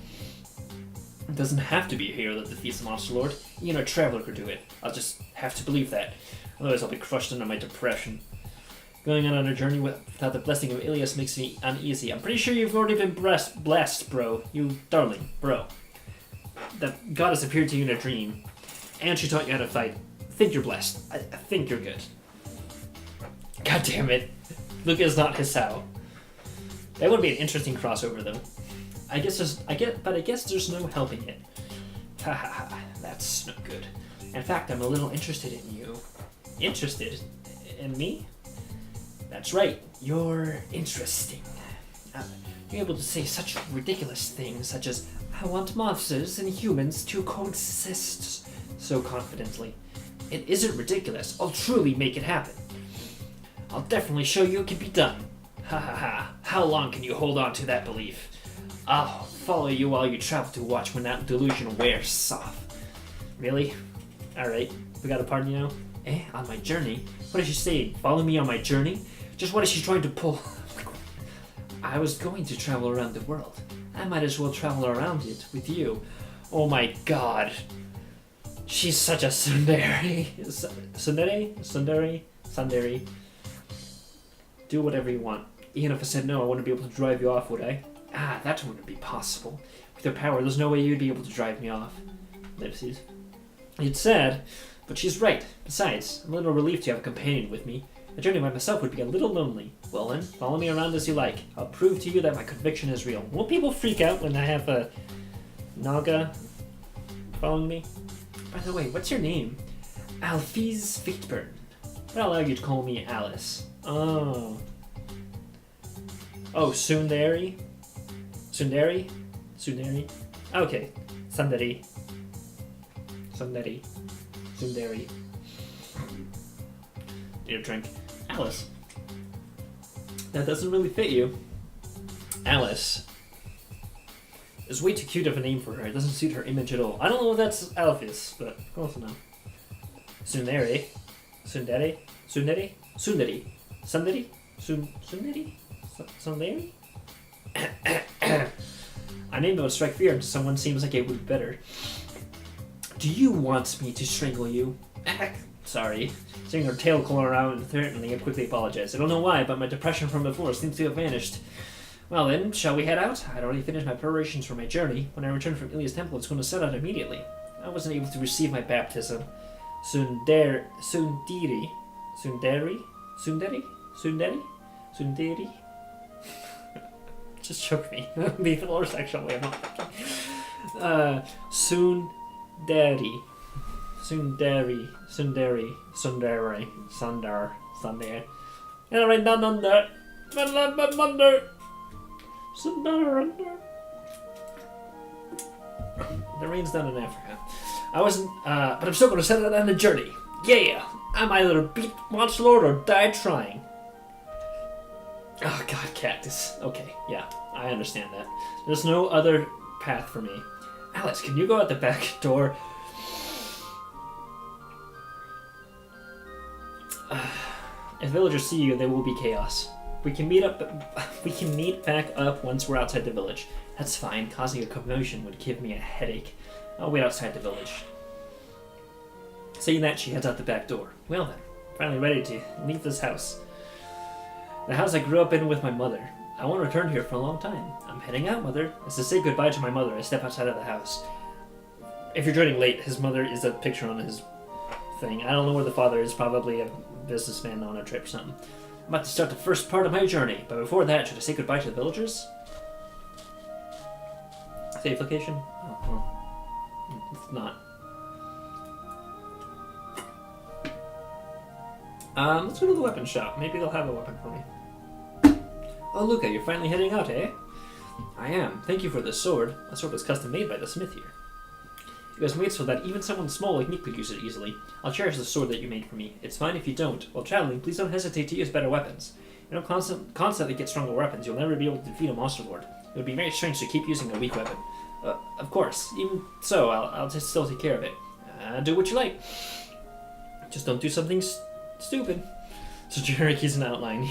It doesn't have to be a hero that defeats the Monster Lord. Even a traveler could do it. I'll just have to believe that. Otherwise I'll be crushed under my depression. Going on a journey without the blessing of Ilias makes me uneasy. I'm pretty sure you've already been blessed, bro. You darling, bro. That God has appeared to you in a dream. And she taught you how to fight. I think you're blessed. I think you're good. God damn it. Luke is not Hisao. That would be an interesting crossover, though. I guess there's no helping it. Ha ha ha. That's no good. In fact, I'm a little interested in you. Interested in me? That's right. You're interesting. You're able to say such ridiculous things, such as, I want monsters and humans to coexist, so confidently. It isn't ridiculous. I'll truly make it happen. I'll definitely show you it can be done. Ha ha ha. How long can you hold on to that belief? I'll follow you while you travel to watch when that delusion wears off. Really? Alright. We got a party now? On my journey? What did she say? Follow me on my journey? Just what is she trying to pull? I was going to travel around the world. I might as well travel around it with you. Oh my god. She's such a tsundere. Tsundere? Do whatever you want. Even if I said no, I wouldn't be able to drive you off, would I? That wouldn't be possible. With your power, there's no way you'd be able to drive me off. Ellipses. It's sad, but she's right. Besides, I'm a little relieved to have a companion with me. A journey by myself would be a little lonely. Well then, follow me around as you like. I'll prove to you that my conviction is real. Won't people freak out when I have a Naga following me? By the way, what's your name? Alphys Fichtburn. I'll allow you to call me Alice. Oh, Sundari? Sundari? Okay. Sundari. Need a drink. Alice. That doesn't really fit you. Alice is way too cute of a name for her. It doesn't suit her image at all. I don't know if that's Alphys, but close enough. Sundari. I named it would strike fear into someone seems like it would be better. Do you want me to strangle you? Sorry. Seeing her tail curl around threateningly, I quickly apologized. I don't know why, but my depression from before seems to have vanished. Well then, shall we head out? I'd already finished my preparations for my journey. When I return from Ilia's temple, it's going to set out immediately. I wasn't able to receive my baptism. Sundari? Just choke me. Be Lord sexually, I'm not Sundari. Sundari. And right down under. The rain's down in Africa. I wasn't, but I'm still going to set out on a journey. Yeah, I'm either beat Monster Lord or die trying. Oh god, cactus. Okay, yeah, I understand that. There's no other path for me. Alice, can you go out the back door? If villagers see you, there will be chaos. We can meet back up once we're outside the village. That's fine. Causing a commotion would give me a headache. I'll wait outside the village. Saying that, she heads out the back door. Well then, finally ready to leave this house. The house I grew up in with my mother. I won't return here for a long time. I'm heading out, Mother. As to say goodbye to my mother, I step outside of the house. If you're joining late, his mother is a picture on his thing. I don't know where the father is. Probably a businessman on a trip or something. I'm about to start the first part of my journey, but before that, should I say goodbye to the villagers? Save location? Oh, well. It's not. Let's go to the weapon shop. Maybe they'll have a weapon for me. Oh, Luca, you're finally heading out, eh? I am. Thank you for this sword. A sword was custom made by the smith here. It was made so that even someone small like me could use it easily. I'll cherish the sword that you made for me. It's fine if you don't. While traveling, please don't hesitate to use better weapons. You don't constantly get stronger weapons. You'll never be able to defeat a monster lord. It would be very strange to keep using a weak weapon. Of course. Even so, I'll just still take care of it. Do what you like. Just don't do something stupid. So generic is an outline.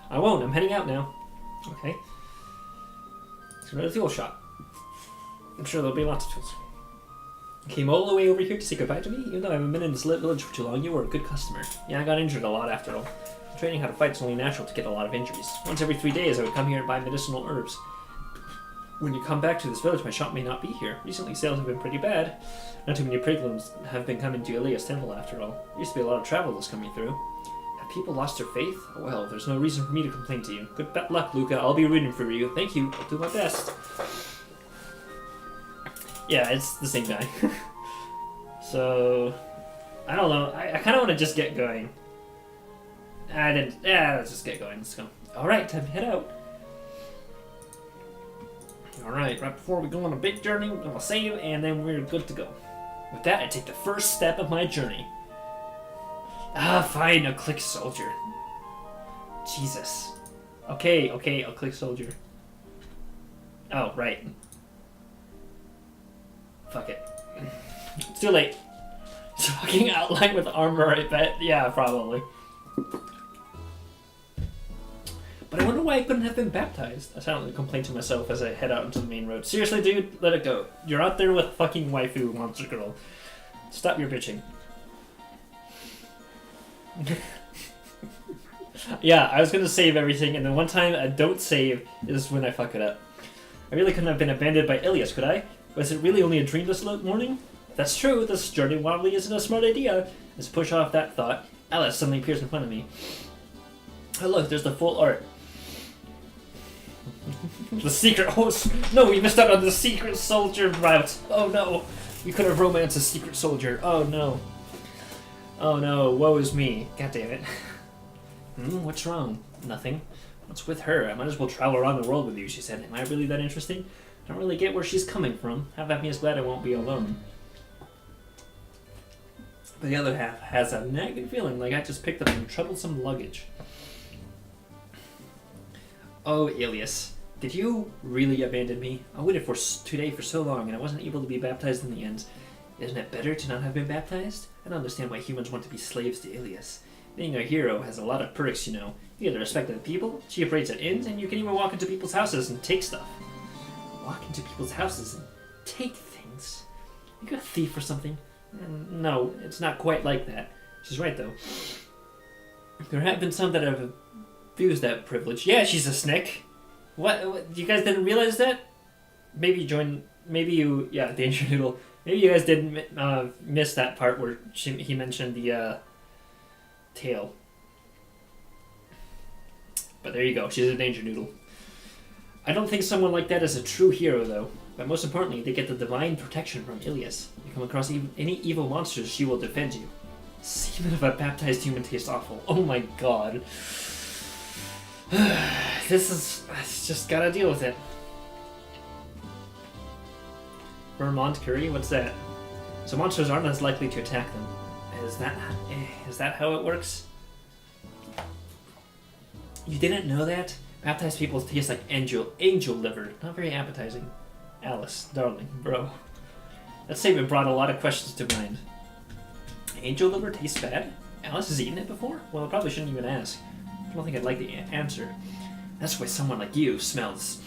I won't. I'm heading out now. Okay. Let's go to the tool shop. I'm sure there'll be lots of tools. Came all the way over here to say goodbye to me? Even though I haven't been in this village for too long, you were a good customer. Yeah, I got injured a lot after all. Training how to fight is only natural to get a lot of injuries. Once every 3 days, I would come here and buy medicinal herbs. When you come back to this village, my shop may not be here. Recently, sales have been pretty bad. Not too many pilgrims have been coming to Elias Temple after all. There used to be a lot of travelers coming through. Have people lost their faith? Well, there's no reason for me to complain to you. Good luck, Luca. I'll be rooting for you. Thank you. I'll do my best. Yeah, it's the same guy. So, I don't know. I kind of want to just get going. I didn't. Yeah, let's just get going. Let's go. Alright, time to head out. Alright, right before we go on a big journey, we're going to save, and then we're good to go. With that, I take the first step of my journey. Ah, fine, I'll click soldier. Jesus. Okay, I'll click soldier. Oh, right. Fuck it. It's too late. It's a fucking outline with armor, I bet. Yeah, probably. But I wonder why I couldn't have been baptized. I silently complain to myself as I head out into the main road. Seriously, dude, let it go. You're out there with a fucking waifu monster girl. Stop your bitching. Yeah, I was gonna save everything, and then one time I don't save is when I fuck it up. I really couldn't have been abandoned by Ilias, could I? Was it really only a dream this morning? If that's true, this journey probably isn't a smart idea. Let's push off that thought. Alice suddenly appears in front of me. Oh look, there's the full art. The secret... Oh, no, we missed out on the secret soldier route. Oh no. We could have romanced a secret soldier. Oh no. Oh no, woe is me. God damn it. What's wrong? Nothing. What's with her? I might as well travel around the world with you, she said. Am I really that interesting? I don't really get where she's coming from. Half of me is glad I won't be alone. But the other half has a nagging feeling like I just picked up some troublesome luggage. Oh, Ilias. Did you really abandon me? I waited for today for so long and I wasn't able to be baptized in the end. Isn't it better to not have been baptized? I don't understand why humans want to be slaves to Ilias. Being a hero has a lot of perks, you know. You get the respect of the people, she operates at inns, and you can even walk into people's houses and take stuff. Walk into people's houses and take things? You a thief or something? No, it's not quite like that. She's right, though. There have been some that have abused that privilege. Yeah, she's a snick. What? You guys didn't realize that? Maybe you... Yeah, Danger Noodle. Maybe you guys didn't miss that part where he mentioned the tail. But there you go. She's a Danger Noodle. I don't think someone like that is a true hero, though. But most importantly, they get the divine protection from Ilias. If you come across any evil monsters, she will defend you. Semen of a baptized human tastes awful. Oh my god. It's just gotta deal with it. Vermont curry? What's that? So monsters aren't as likely to attack them. Is that how it works? You didn't know that? Baptized people taste like angel liver. Not very appetizing. Alice, darling, bro. That statement brought a lot of questions to mind. Angel liver tastes bad? Alice has eaten it before? Well, I probably shouldn't even ask. I don't think I'd like the answer. That's why someone like you smells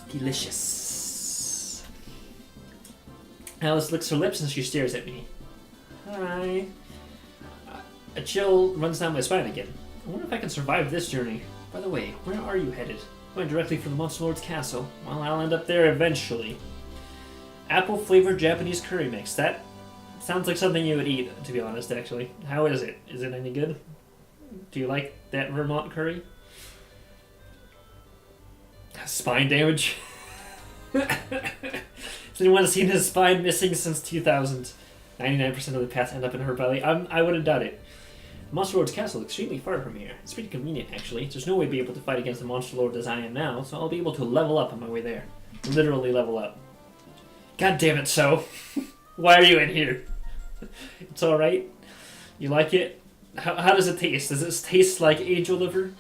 delicious. Alice licks her lips and she stares at me. Hi. A chill runs down my spine again. I wonder if I can survive this journey. By the way, where are you headed? Going directly for the Monster Lord's castle. Well, I'll end up there eventually. Apple-flavored Japanese curry mix. That sounds like something you would eat, to be honest, actually. How is it? Is it any good? Do you like that Vermont curry? Spine damage? Has anyone seen his spine missing since 2000? 99% of the paths end up in her belly. I wouldn't doubt it. Monster Lord's castle is extremely far from here. It's pretty convenient, actually. There's no way to be able to fight against the Monster Lord as I am now, so I'll be able to level up on my way there. Literally level up. God damn it, so. Why are you in here? It's alright. You like it? How does it taste? Does it taste like angel liver?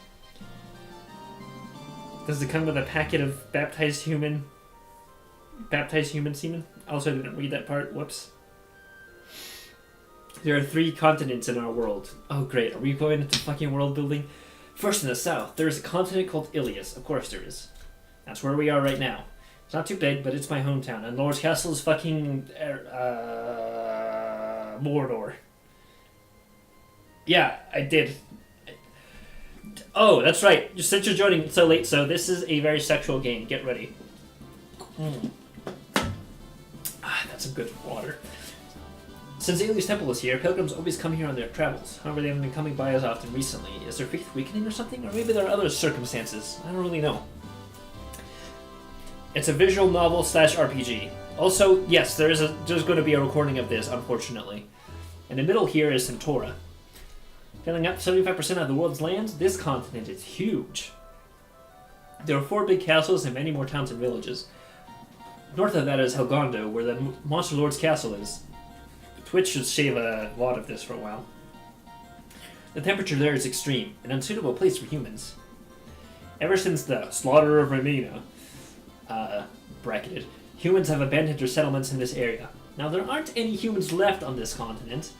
Does it come with a packet of baptized human semen? Also, I didn't read that part. Whoops. There are 3 continents in our world. Oh great, are we going into fucking world building? First in the south, there is a continent called Ilias. Of course there is. That's where we are right now. It's not too big, but it's my hometown. And Lord's Castle is fucking... Mordor. Yeah, I did. Oh, that's right. Since you're joining so late, so this is a very sexual game. Get ready. That's some good water. Since Ilias Temple is here, pilgrims always come here on their travels. However, they haven't been coming by as often recently. Is their faith weakening or something? Or maybe there are other circumstances. I don't really know. It's a visual novel / RPG. Also, yes, there's going to be a recording of this, unfortunately. In the middle here is Centaura. Filling up 75% of the world's land, this continent is huge. There are 4 big castles and many more towns and villages. North of that is Helgondo, where the Monster Lord's castle is. Twitch should shave a lot of this for a while. The temperature there is extreme, an unsuitable place for humans. Ever since the slaughter of Ramina, bracketed, humans have abandoned their settlements in this area. Now, there aren't any humans left on this continent,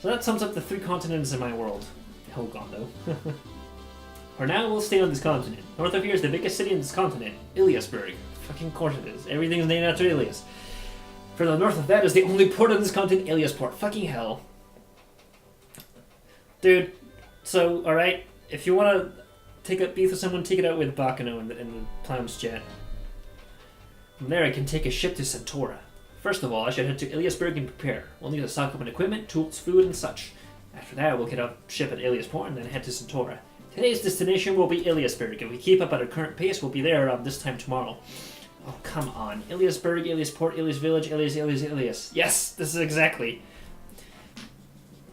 so that sums up the 3 continents in my world. Helgondo. For now, we'll stay on this continent. North of here is the biggest city in this continent, Iliasburg. Fucking course it is. Everything's named after Ilias. Further north of that is the only port on this continent, Iliasport. Fucking hell. Dude, so, alright, if you want to take up beef with someone, take it out with Bakano in the Plow's jet. From there, I can take a ship to Centaura. First of all, I should head to Iliasburg and prepare. We'll need to stock up on equipment, tools, food, and such. After that, we'll get a ship at Iliasport and then head to Centaura. Today's destination will be Iliasburg. If we keep up at our current pace, we'll be there around this time tomorrow. Oh, come on. Iliasburg, Iliasport, Ilias Village, Ilias. Yes, this is exactly.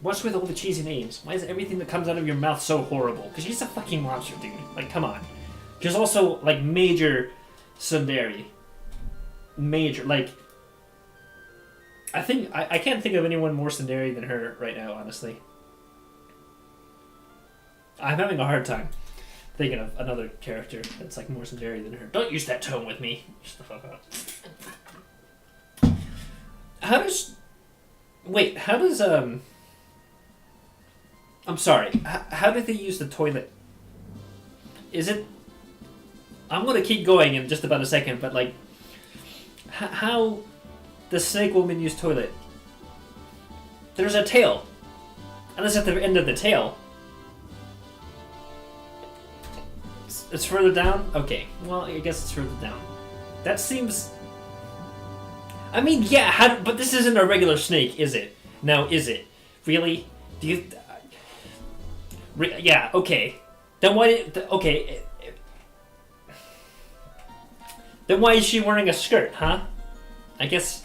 What's with all the cheesy names? Why is everything that comes out of your mouth so horrible? Because she's a fucking monster, dude. Like, come on. She's also, like, major tsundere. Major, like... I can't think of anyone more tsundere than her right now, honestly. I'm having a hard time thinking of another character that's like more tsundere than her. Don't use that tone with me. Shut the fuck up. How does I'm sorry. How did they use the toilet? Is it... I'm gonna keep going in just about a second, but like... How does Snake Woman use toilet? There's a tail. And it's at the end of the tail. It's further down? Okay. Well, I guess it's further down. That seems... I mean, yeah, but this isn't a regular snake, is it? No, is it? Really? Do you... yeah, okay. Then why... okay. Then why is she wearing a skirt, huh? I guess...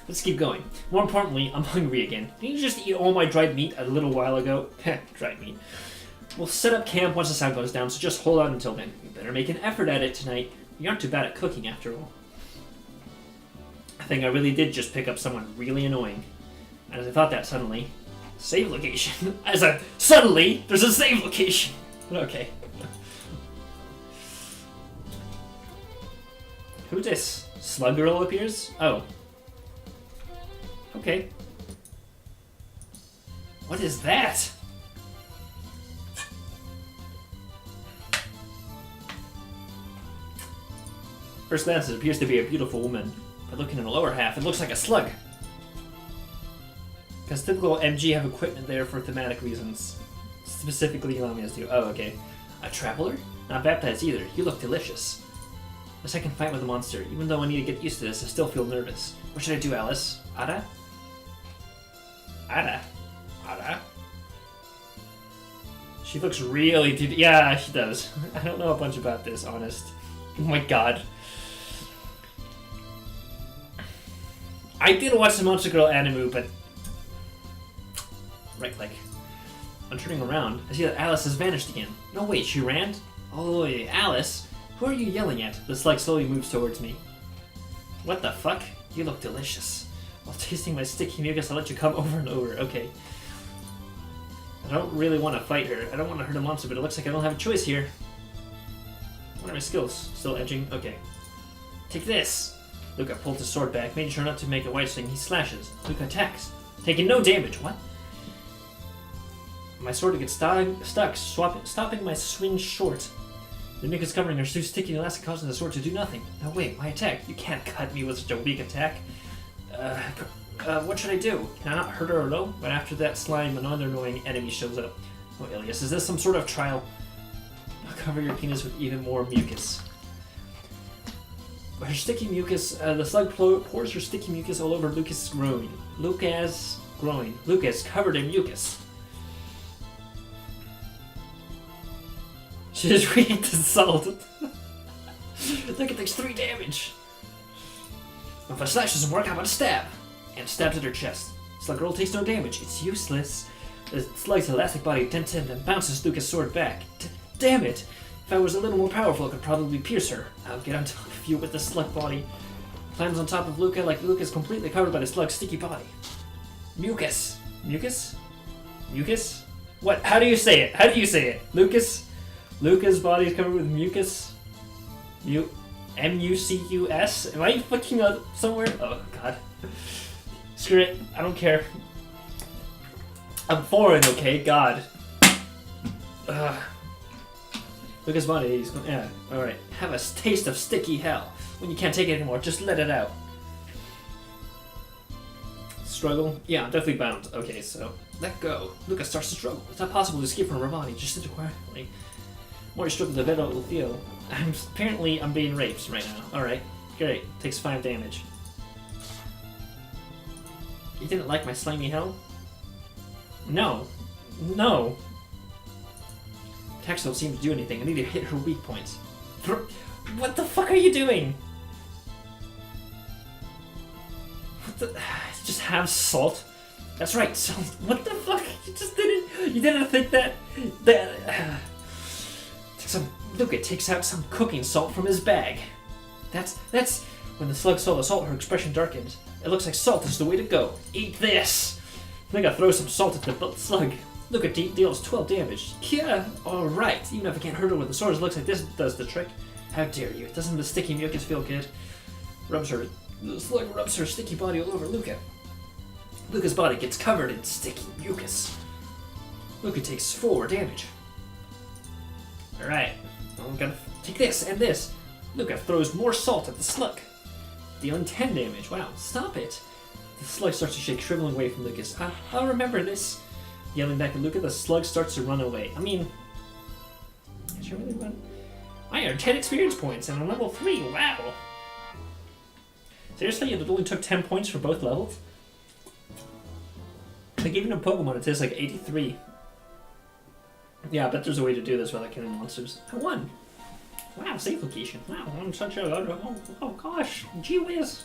Let's keep going. More importantly, I'm hungry again. Didn't you just eat all my dried meat a little while ago? Heh, dried meat. We'll set up camp once the sun goes down, so just hold on until then. You better make an effort at it tonight. You aren't too bad at cooking, after all. I think I really did just pick up someone really annoying. And as I thought that suddenly... Save location? Suddenly, there's a save location! Okay. Who's this? Slug Girl appears? Oh. Okay. What is that? First glance, it appears to be a beautiful woman, but looking in the lower half, it looks like a slug. Because typical MG have equipment there for thematic reasons. Specifically, allow me to do. Oh, okay. A traveler? Not baptized either. You look delicious. A second fight with a monster. Even though I need to get used to this, I still feel nervous. What should I do, Alice? Ada? Ada? Ada? She looks really... Yeah, she does. I don't know a bunch about this, honest. Oh my god. I did watch the Monster Girl anime, but... Right click. I'm turning around. I see that Alice has vanished again. No, wait, she ran? Oh, yeah, Alice? Who are you yelling at? The slug slowly moves towards me. What the fuck? You look delicious. While tasting my sticky mucus, I'll let you come over and over. Okay. I don't really want to fight her. I don't want to hurt a monster, but it looks like I don't have a choice here. What are my skills? Still edging? Okay. Take this! Luca pulls his sword back, making sure not to make a white swing. He slashes. Luca attacks. Taking no damage. What? My sword gets stuck, stopping my swing short. The mucus covering her too sticky and elastic, causing the sword to do nothing. No, wait, my attack. You can't cut me with such a weak attack. What should I do? Can I not hurt her alone? But after that slime, another annoying enemy shows up. Oh, Ilias, is this some sort of trial? I'll cover your penis with even more mucus. Her sticky mucus, the slug pours her sticky mucus all over Lucas' groin. Lucas covered in mucus. She just reached the salt. Look, it takes 3 damage. If a slash doesn't work, how about a stab? And stabs at her chest. Slug Girl takes no damage. It's useless. The slug's elastic body dents in and bounces Lucas' sword back. Damn it! If I was a little more powerful, I could probably pierce her. I'll get on top of you with the slug body. Climbs on top of Luca like Luca's completely covered by the slug's sticky body. Mucus. Mucus? Mucus? What? How do you say it? How do you say it? Lucas? Luca's body is covered with mucus? M-U-C-U-S? Am I fucking up somewhere? Oh, God. Screw it. I don't care. I'm foreign, okay? God. Ugh. Luca's body is... Yeah, alright. Have a taste of sticky hell. When you can't take it anymore, just let it out. Struggle? Yeah, I'm definitely bound. Okay, so... Let go. Luca starts to struggle. It's not possible to escape from her body. Just sit quietly. The more you struggle, the better it will feel. Apparently, I'm being raped right now. Alright. Great. Takes 5 damage. You didn't like my slimy hell? No. No. Attacks don't seem to do anything. I need to hit her weak points. What the fuck are you doing? What the... Just have salt? That's right, salt. What the fuck? You didn't think that... Luca takes out some cooking salt from his bag. That's... When the slug saw the salt, her expression darkened. It looks like salt is the way to go. Eat this! Luca throws some salt at the slug. Luca deals 12 damage. Yeah, alright. Even if I can't hurt her with the sword, it looks like this does the trick. How dare you? Doesn't the sticky mucus feel good? The slug rubs her sticky body all over Luca. Luca's body gets covered in sticky mucus. Luca takes 4 damage. Alright, I'm gonna take this and this. Luca throws more salt at the slug. Dealing 10 damage. Wow, stop it. The slug starts to shake, shriveling away from Lucas. I'll remember this. Yelling back at Luca, the slug starts to run away. I mean, I should really run. I earned 10 experience points and I'm level 3. Wow. Seriously, it only took 10 points for both levels? Like, even in Pokemon, it says like 83. Yeah, I bet there's a way to do this without killing monsters. I won! Wow, safe location. Wow, I'm such a... Oh gosh, gee whiz.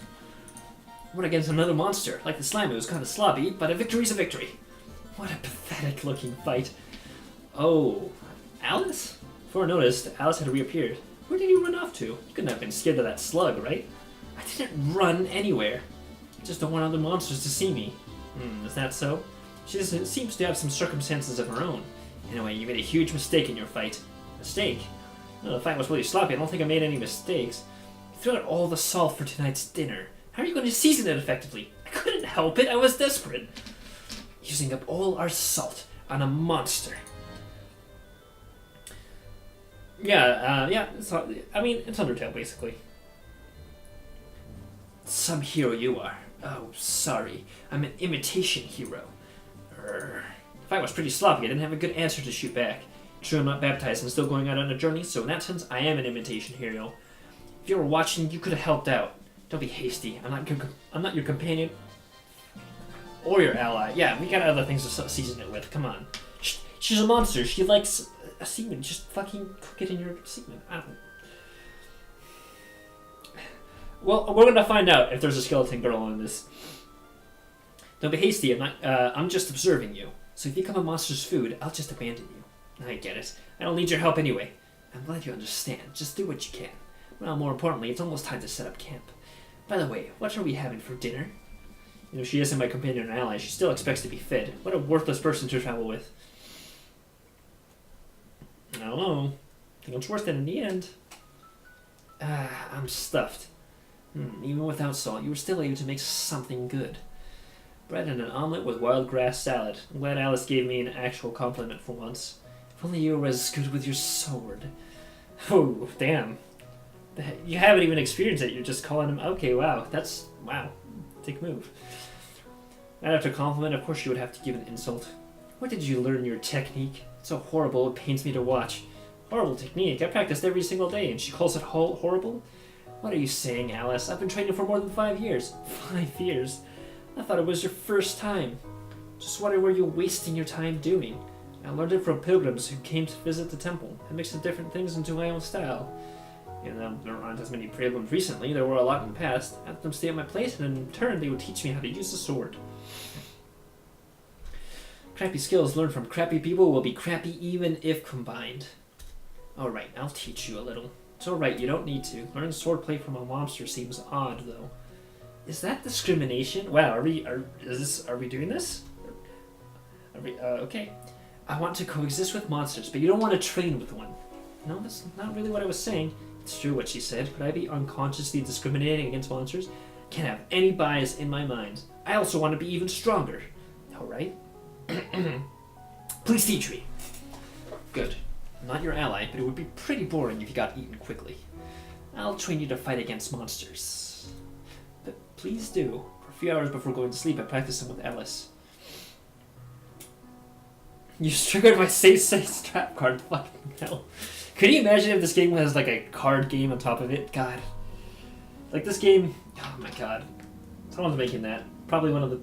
Went against another monster. Like the slime, it was kind of sloppy, but a victory's a victory. What a pathetic looking fight. Oh, Alice? Before I noticed, Alice had reappeared. Where did you run off to? You couldn't have been scared of that slug, right? I didn't run anywhere. I just don't want other monsters to see me. Is that so? She seems to have some circumstances of her own. Anyway, you made a huge mistake in your fight. Mistake? No, the fight was really sloppy. I don't think I made any mistakes. You threw out all the salt for tonight's dinner. How are you going to season it effectively? I couldn't help it. I was desperate. Using up all our salt on a monster. Yeah. It's Undertale, basically. Some hero you are. Oh, sorry. I'm an imitation hero. The fight was pretty sloppy. I didn't have a good answer to shoot back. True, I'm not baptized and still going out on a journey, so in that sense, I am an imitation hero. If you were watching, you could have helped out. Don't be hasty. I'm not your companion or your ally. Yeah, we got other things to season it with. Come on. She's a monster. She likes a semen. Just fucking cook it in your semen. I don't. Well, we're gonna find out if there's a skeleton girl on this. Don't be hasty. I'm just observing you. So if you become a monster's food, I'll just abandon you. I get it. I don't need your help anyway. I'm glad you understand. Just do what you can. Well, more importantly, it's almost time to set up camp. By the way, what are we having for dinner? You know, she isn't my companion or ally. She still expects to be fed. What a worthless person to travel with. I don't know. I think it's worth it in the end. I'm stuffed. Even without salt, you were still able to make something good. Bread and an omelet with wild grass salad. I'm glad Alice gave me an actual compliment for once. If only you were as good with your sword. Oh, damn. You haven't even experienced it. You're just calling him. Okay, wow. Wow. Take move. Right after compliment, of course you would have to give an insult. Where did you learn your technique? It's so horrible, it pains me to watch. Horrible technique? I practiced every single day, and she calls it horrible? What are you saying, Alice? I've been training for more than 5 years. 5 years? I thought it was your first time. Just wonder where you're wasting your time doing. I learned it from pilgrims who came to visit the temple. I mixed the different things into my own style. You know, there aren't as many pilgrims recently. There were a lot in the past. I had them stay at my place, and in turn, they would teach me how to use the sword. Crappy skills learned from crappy people will be crappy even if combined. Alright, I'll teach you a little. It's alright, you don't need to. Learning swordplay from a monster seems odd, though. Is that discrimination? Wow, are we doing this? Okay. I want to coexist with monsters, but you don't want to train with one. No, that's not really what I was saying. It's true what she said. Could I be unconsciously discriminating against monsters? Can't have any bias in my mind. I also want to be even stronger. Alright. Please teach me. Good. I'm not your ally, but it would be pretty boring if you got eaten quickly. I'll train you to fight against monsters. But please do. For a few hours before going to sleep, I practice them with Alice. You triggered my save trap card. Fucking hell. Could you imagine if this game has like a card game on top of it? God. Like this game. Oh my god. Someone's making that. Probably one of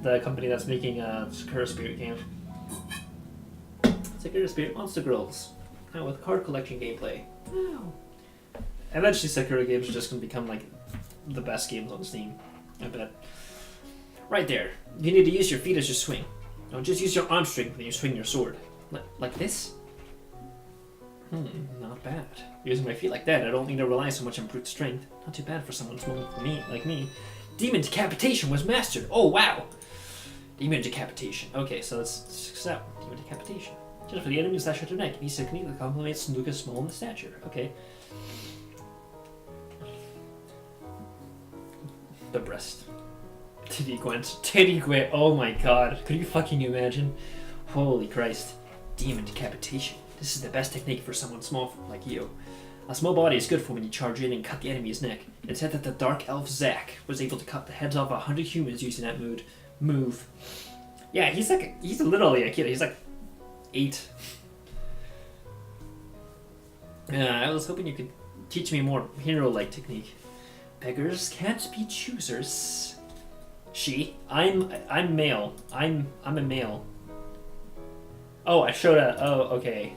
the company that's making Sakura Spirit game. Sakura Spirit Monster Girls. Now with card collection gameplay. Wow. Eventually Sakura games are just going to become like the best games on Steam. I bet. Right there. You need to use your feet as you swing. Don't just use your arm strength when you swing your sword. Like this? Not bad. Using my feet like that, I don't need to rely so much on brute strength. Not too bad for someone small like me. Demon Decapitation was mastered. Oh, wow. Demon Decapitation. Okay, so let's accept Demon Decapitation. Just for the enemy slash at their neck. He's technique that complements Lucas small in the stature. Okay. The breast. Titty Gwent. Oh my god. Could you fucking imagine? Holy Christ. Demon Decapitation. This is the best technique for someone small like you. A small body is good for when you charge in and cut the enemy's neck. It said that the Dark Elf Zack was able to cut the heads off 100 humans using that move. Yeah, he's literally a kid. He's like 8. I was hoping you could teach me more hero-like technique. Beggars can't be choosers. I'm male. I'm a male. Oh, okay.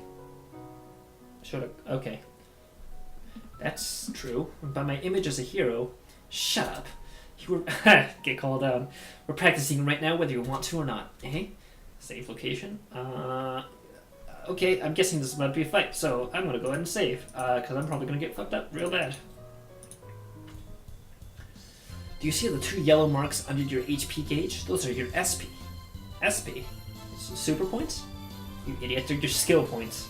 Okay. That's true. By my image as a hero. Shut up. You were get called out. We're practicing right now whether you want to or not. Eh? Save location. Okay, I'm guessing this is about to be a fight, so I'm gonna go ahead and save, because I'm probably gonna get fucked up real bad. Do you see the 2 yellow marks under your HP gauge? Those are your SP. SP? Super points? You idiot, they're your skill points.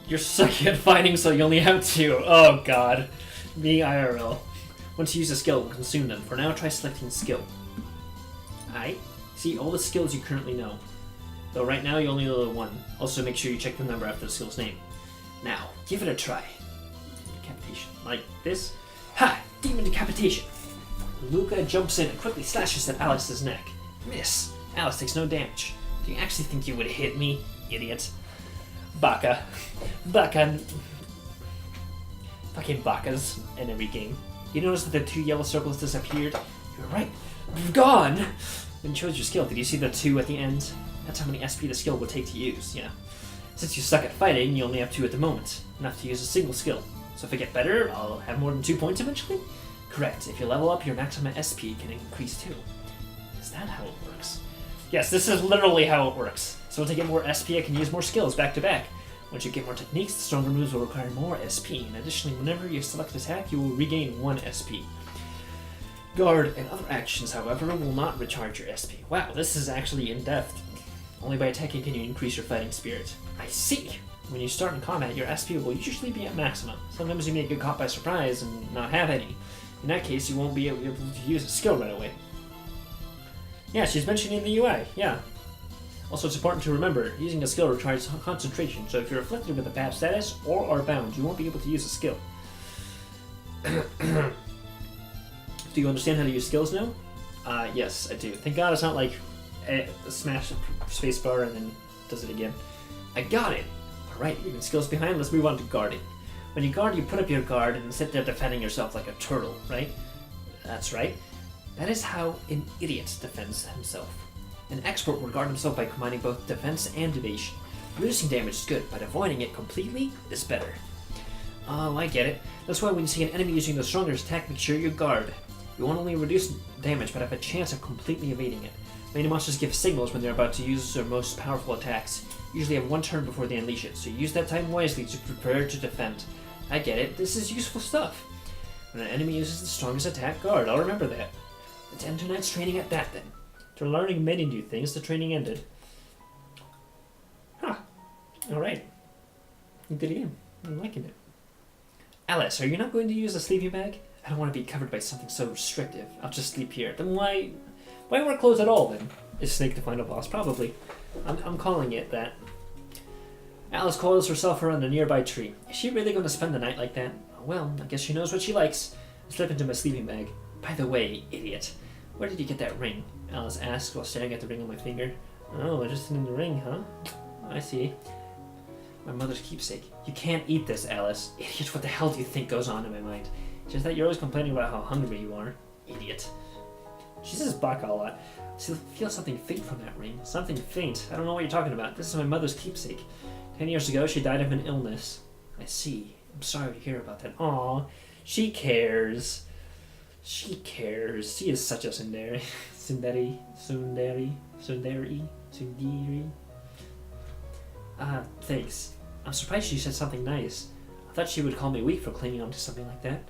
You're sucky at fighting, so you only have 2. Oh god. Me IRL. Once you use a skill, it will consume them. For now, try selecting skill. Alright. See all the skills you currently know. Though right now you only know the 1. Also make sure you check the number after the skill's name. Now, give it a try. Decapitation. Like this. Ha! Demon Decapitation! Luca jumps in and quickly slashes at Alex's neck. Miss. Alex takes no damage. Do you actually think you would hit me, idiot? Baka. Baka. Fucking bakas in every game. You notice that the 2 yellow circles disappeared? You're right. Gone! When you chose your skill, did you see the 2 at the end? That's how many SP the skill would take to use, yeah. Since you suck at fighting, you only have 2 at the moment. Enough to use a single skill. So if I get better, I'll have more than 2 points eventually? Correct. If you level up, your maximum SP can increase too. Is that how it works? Yes, this is literally how it works. So to get more SP, I can use more skills back to back. Once you get more techniques, the stronger moves will require more SP, and additionally, whenever you select attack, you will regain 1 SP. Guard and other actions, however, will not recharge your SP. Wow, this is actually in-depth. Only by attacking can you increase your fighting spirit. I see! When you start in combat, your SP will usually be at maximum. Sometimes you may get caught by surprise and not have any. In that case, you won't be able to use a skill right away. Yeah, she's mentioning the UI, yeah. Also, it's important to remember, using a skill requires concentration, so if you're afflicted with a bad status or are bound, you won't be able to use a skill. Do you understand how to use skills now? Yes, I do. Thank God it's not like smash the spacebar and then does it again. I got it! Alright, leaving skills behind, let's move on to guarding. When you guard, you put up your guard and sit there defending yourself like a turtle, right? That's right. That is how an idiot defends himself. An expert will guard himself by combining both defense and evasion. Reducing damage is good, but avoiding it completely is better. Oh, I get it. That's why when you see an enemy using the strongest attack, make sure you guard. You won't only reduce damage, but have a chance of completely evading it. Many monsters give signals when they're about to use their most powerful attacks. Usually have 1 turn before they unleash it, so use that time wisely to prepare to defend. I get it. This is useful stuff. When an enemy uses the strongest attack, guard. I'll remember that. Let's end tonight's training at that, then. After learning many new things, the training ended. Huh. Alright. You did it again. I'm liking it. Alice, are you not going to use a sleeping bag? I don't want to be covered by something so restrictive. I'll just sleep here. Then why wear clothes at all, then? Is Snake the final boss? Probably. I'm calling it that. Alice coils herself around a nearby tree. Is she really going to spend the night like that? Well, I guess she knows what she likes. I slip into my sleeping bag. By the way, idiot, where did you get that ring? Alice asked while staring at the ring on my finger. Oh, just in the ring, huh? I see. My mother's keepsake. You can't eat this, Alice. Idiot, what the hell do you think goes on in my mind? Just that you're always complaining about how hungry you are. Idiot. She says baka a lot. I feel something faint from that ring. Something faint. I don't know what you're talking about. This is my mother's keepsake. 10 years ago, she died of an illness. I see. I'm sorry to hear about that. Aw, she cares. She cares. She is such a tsundere. Tsundere. Thanks. I'm surprised she said something nice. I thought she would call me weak for clinging on to something like that.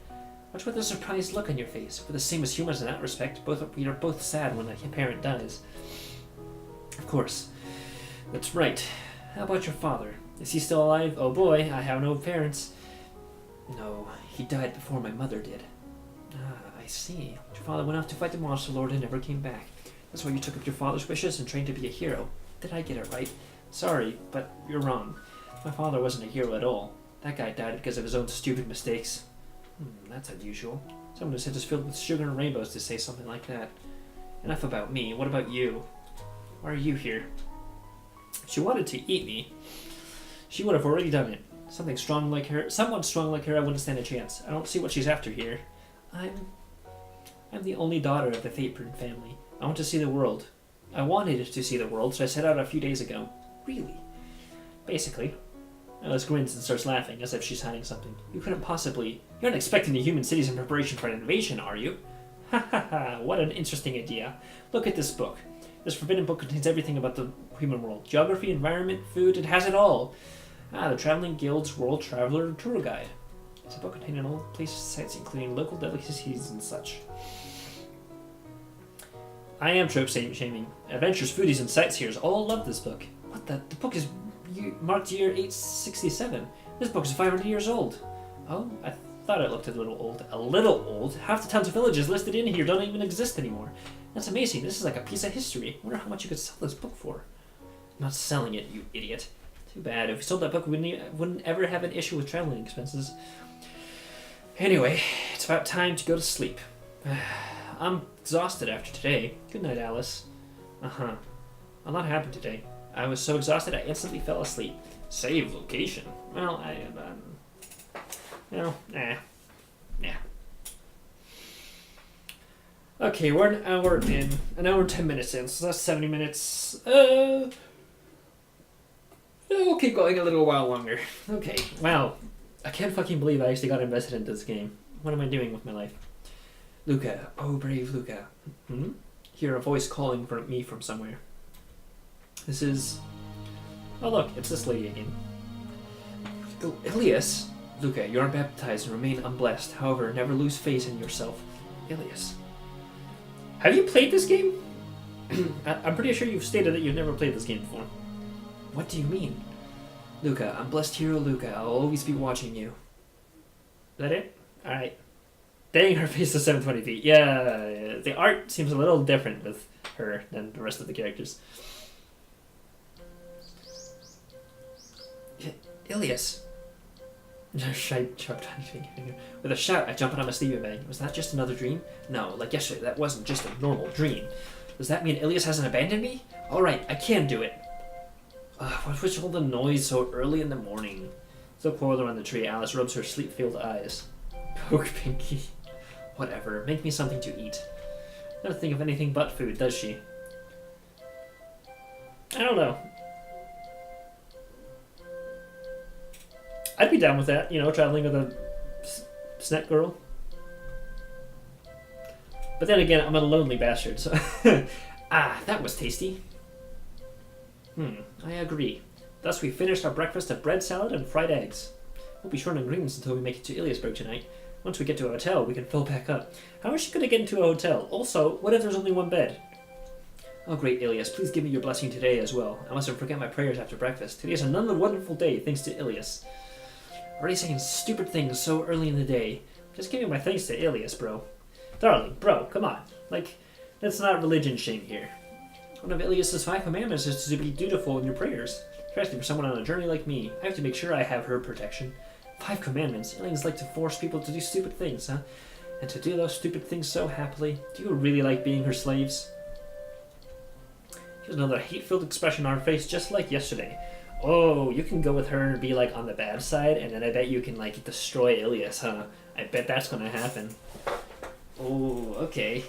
What's with the surprised look on your face? We're the same as humans in that respect. We are both sad when a parent dies. Of course. That's right. How about your father? Is he still alive? Oh boy, I have no parents. No, he died before my mother did. Ah, I see. Your father went off to fight the monster lord and never came back. That's why you took up your father's wishes and trained to be a hero. Did I get it right? Sorry, but you're wrong. My father wasn't a hero at all. That guy died because of his own stupid mistakes. That's unusual. Someone whose head is filled with sugar and rainbows to say something like that. Enough about me. What about you? Why are you here? If she wanted to eat me, she would have already done it. Someone strong like her, I wouldn't stand a chance. I don't see what she's after here. I'm the only daughter of the Fate-Burn family. I want to see the world. I wanted to see the world, so I set out a few days ago. Really? Basically. Alice grins and starts laughing, as if she's hiding something. You aren't expecting the human cities in preparation for an invasion, are you? Ha ha ha, what an interesting idea. Look at this book. This forbidden book contains everything about the human world. Geography, environment, food, it has it all. The Traveling Guild's World Traveler Tour Guide. It's a book containing all places and sites, including local delicacies and such. I am trope shaming. Adventures, foodies, and sightseers all love this book. What the? The book is marked year 867. This book is 500 years old. Oh, I thought it looked a little old. A little old? Half the towns and villages listed in here don't even exist anymore. That's amazing. This is like a piece of history. I wonder how much you could sell this book for. I'm not selling it, you idiot. Too bad. If we sold that book, we wouldn't ever have an issue with traveling expenses. Anyway, it's about time to go to sleep. I'm exhausted after today. Good night, Alice. A lot happened today. I was so exhausted I instantly fell asleep. Save location. Well, nah. Okay, we're an hour in. An hour and 10 minutes in, so that's 70 minutes. We'll keep going a little while longer. Okay, wow. I can't fucking believe I actually got invested into this game. What am I doing with my life? Luca, oh brave Luca. Hear a voice calling for me from somewhere. This is... Oh look, it's this lady again. Oh, Ilias! Luca, you are baptized and remain unblessed. However, never lose faith in yourself. Ilias. Have you played this game? I'm pretty sure you've stated that you've never played this game before. What do you mean? Luca, I'm blessed hero Luca. I'll always be watching you. Is that it? Alright. Dang, her face is 720p. Yeah, the art seems a little different with her than the rest of the characters. Ilias. With a shout, I jump out of my sleeping bag. Was that just another dream? No, like yesterday, that wasn't just a normal dream. Does that mean Ilias hasn't abandoned me? Alright, I can do it. What was all the noise so early in the morning? Still coiled around the tree, Alice rubs her sleep-filled eyes. Poke Pinky. Whatever, make me something to eat. Doesn't think of anything but food, does she? I don't know. I'd be down with that, traveling with a snack girl. But then again, I'm a lonely bastard, so... that was tasty. I agree. Thus we finished our breakfast of bread salad and fried eggs. We'll be short on ingredients until we make it to Iliasburg tonight. Once we get to a hotel, we can fill back up. How is she going to get into a hotel? Also, what if there's only one bed? Oh great, Ilias, please give me your blessing today as well. I mustn't forget my prayers after breakfast. Today is another wonderful day, thanks to Ilias. Already saying stupid things so early in the day. Just giving my thanks to Ilias, bro. Darling, bro, come on. That's not religion shame here. One of Ilias's 5 commandments is to be dutiful in your prayers. Especially for someone on a journey like me. I have to make sure I have her protection. 5 commandments? Aliens like to force people to do stupid things, huh? And to do those stupid things so happily. Do you really like being her slaves? Here's another hate-filled expression on her face, just like yesterday. Oh, you can go with her and be, on the bad side, and then I bet you can, destroy Ilias, huh? I bet that's gonna happen. Oh, okay.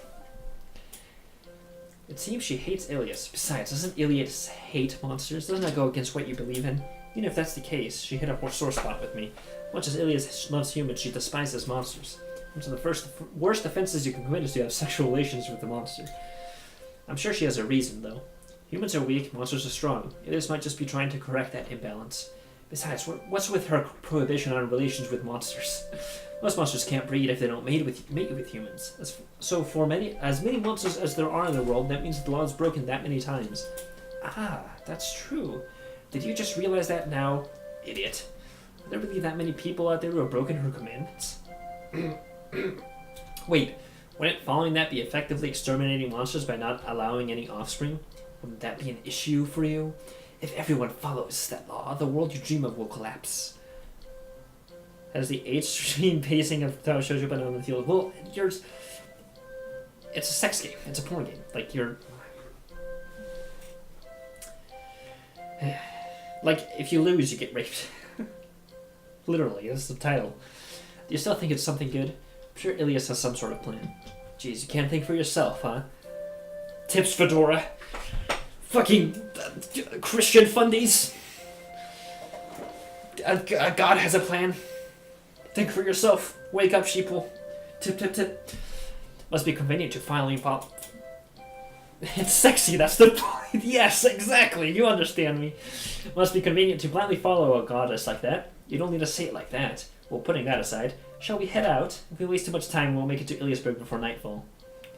It seems she hates Ilias. Besides, doesn't Ilias hate monsters? Doesn't that go against what you believe in? Even if that's the case, she hit a sore spot with me. Much as Ilias loves humans, she despises monsters. One of the worst offenses you can commit is to have sexual relations with a monster. I'm sure she has a reason, though. Humans are weak, monsters are strong. Ilias might just be trying to correct that imbalance. Besides, what's with her prohibition on relations with monsters? Most monsters can't breed if they don't mate with humans. So for as many monsters as there are in the world, that means the law is broken that many times. That's true. Did you just realize that now, idiot? Are there really that many people out there who have broken her commandments? Wait, wouldn't following that be effectively exterminating monsters by not allowing any offspring? Wouldn't that be an issue for you? If everyone follows that law, the world you dream of will collapse. As the extreme pacing of Tao shows you up on the field. Well, it's a sex game. It's a porn game. If you lose, you get raped. Literally, that's the title. Do you still think it's something good? I'm sure Ilias has some sort of plan. Jeez, you can't think for yourself, huh? Tips, Fedora. Fucking Christian fundies. God has a plan. Think for yourself. Wake up, sheeple. Tip, tip, tip. Must be convenient to finally It's sexy, that's the point. Yes, exactly. You understand me. Must be convenient to blindly follow a goddess like that. You don't need to say it like that. Well, putting that aside, shall we head out? If we waste too much time, we'll make it to Iliasburg before nightfall.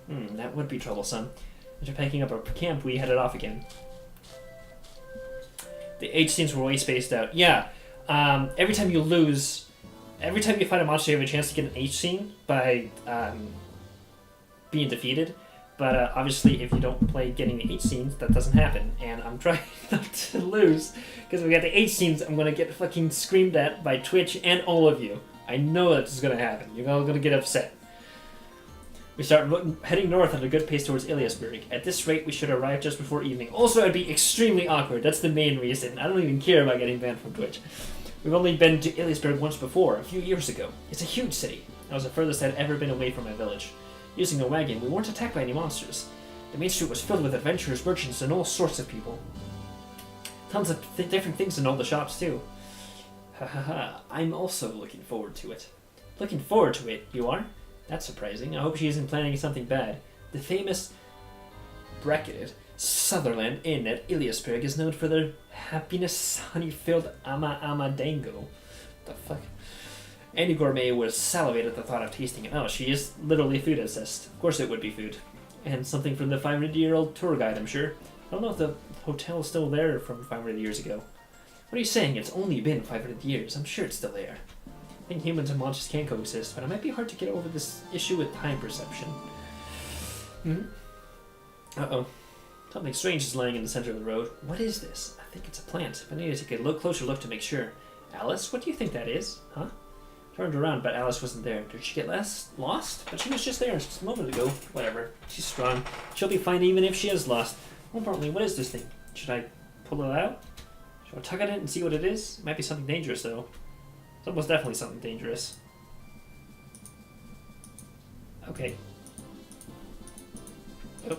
That would be troublesome. After packing up our camp, we headed off again. The H scenes were way spaced out. Yeah, every time you fight a monster, you have a chance to get an H scene by being defeated. But obviously, if you don't play getting the H scenes, that doesn't happen. And I'm trying not to lose, because if we got the H scenes, I'm going to get fucking screamed at by Twitch and all of you. I know that's going to happen. You're all going to get upset. We start heading north at a good pace towards Iliasburg. At this rate, we should arrive just before evening. Also, it'd be extremely awkward. That's the main reason. I don't even care about getting banned from Twitch. We've only been to Iliasburg once before, a few years ago. It's a huge city. That was the furthest I'd ever been away from my village. Using a wagon, we weren't attacked by any monsters. The main street was filled with adventurers, merchants, and all sorts of people. Tons of different things in all the shops, too. Ha ha ha. I'm also looking forward to it. Looking forward to it, you are? That's surprising. I hope she isn't planning something bad. The famous bracketed Sutherland Inn at Iliasburg is known for their happiness honey-filled ama dango. The fuck? Any gourmet would salivate at the thought of tasting it. Oh, she is literally food obsessed. Of course it would be food. And something from the 500-year-old tour guide, I'm sure. I don't know if the hotel is still there from 500 years ago. What are you saying? It's only been 500 years. I'm sure it's still there. I think humans and monsters can coexist, but it might be hard to get over this issue with time perception. Uh-oh. Something strange is lying in the center of the road. What is this? I think it's a plant, but I need to take a closer look to make sure. Alice, what do you think that is? Huh? Turned around, but Alice wasn't there. Did she get lost? But she was just there just a moment ago. Whatever. She's strong. She'll be fine even if she is lost. More importantly, what is this thing? Should I pull it out? Should I tug at it and see what it is? It might be something dangerous, though. It's almost definitely something dangerous. Okay. Oh.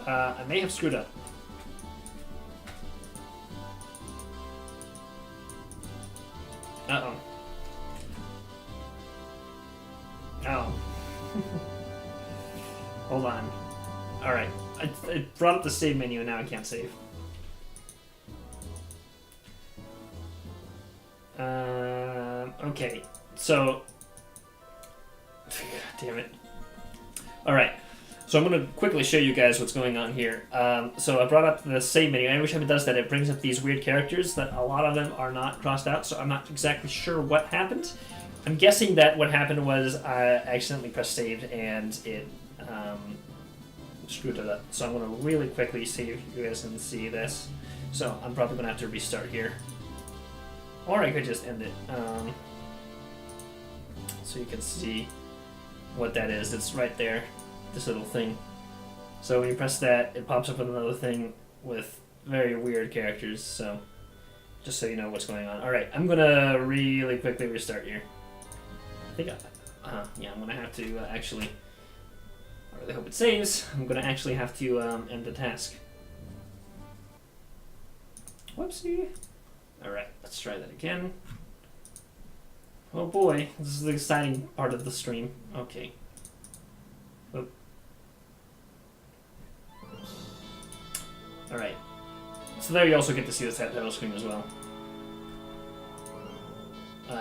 I may have screwed up. Uh-oh. Oh. Hold on. Alright. I brought up the save menu and now I can't save. Okay. So... God damn it. Alright. So I'm going to quickly show you guys what's going on here. So I brought up the save menu, and every time it does that, it brings up these weird characters that a lot of them are not crossed out, so I'm not exactly sure what happened. I'm guessing that what happened was I accidentally pressed save, and it screwed it up. So I'm going to really quickly save you guys can see this. So I'm probably going to have to restart here. Or I could just end it. So you can see what that is. It's right there. This little thing. So when you press that, it pops up with another thing with very weird characters, so just so you know what's going on. Alright, I'm gonna really quickly restart here. I think yeah, I'm gonna have to actually, I really hope it saves. I'm gonna actually have to end the task. Whoopsie. Alright, let's try that again. Oh boy, this is the exciting part of the stream. Okay. Oh. Alright. So there you also get to see the title screen as well.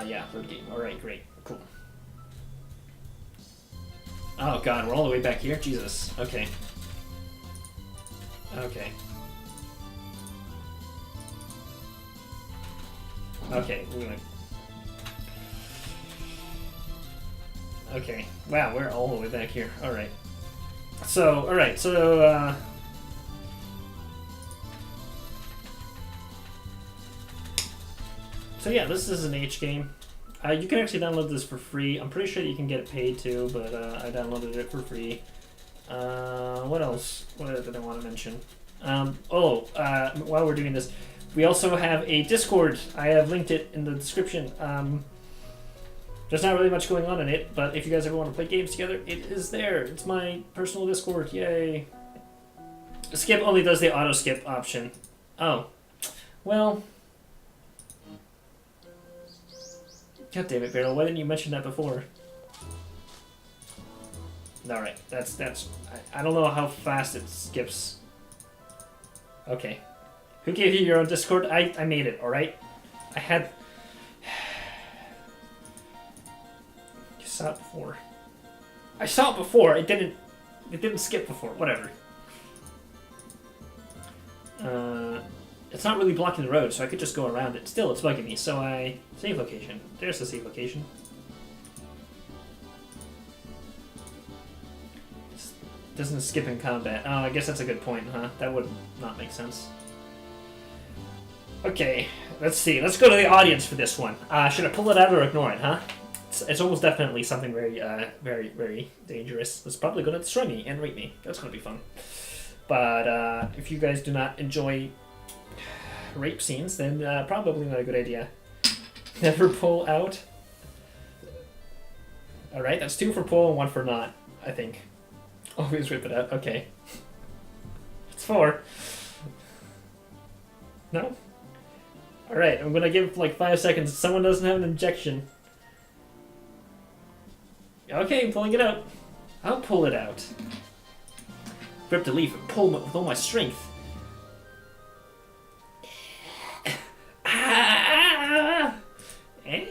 Yeah, third game. Alright, great. Cool. Oh god, we're all the way back here? Jesus. Okay. Okay. Okay, we're gonna... Okay. Wow, we're all the way back here. Alright. So, alright, so, So yeah, this is an H game. You can actually download this for free. I'm pretty sure you can get it paid too, but I downloaded it for free. What else? What did I want to mention? While we're doing this, we also have a Discord. I have linked it in the description. There's not really much going on in it, but if you guys ever want to play games together, it is there. It's my personal Discord. Yay. Skip only does the auto skip option. Oh. Well. God damn it, Barrel. Why didn't you mention that before? Alright, that's... I don't know how fast it skips. Okay. Who gave you your own Discord? I made it, alright? I had... You saw it before. I saw it before, it didn't skip before, whatever. It's not really blocking the road, so I could just go around it. Still, it's bugging me, so I... Save location. There's the save location. It doesn't skip in combat. Oh, I guess that's a good point, huh? That would not make sense. Okay, let's see. Let's go to the audience for this one. Should I pull it out or ignore it, huh? It's almost definitely something very, very dangerous. It's probably going to destroy me and rape me. That's going to be fun. But if you guys do not enjoy rape scenes, then probably not a good idea. Never pull out. Alright, that's 2 for pull and 1 for not, I think. Always rip it out. Okay. It's 4. No? Alright, I'm gonna give like 5 seconds. Someone doesn't have an injection. Okay, I'm pulling it out. I'll pull it out. Grip the leaf and pull with all my strength. Eh?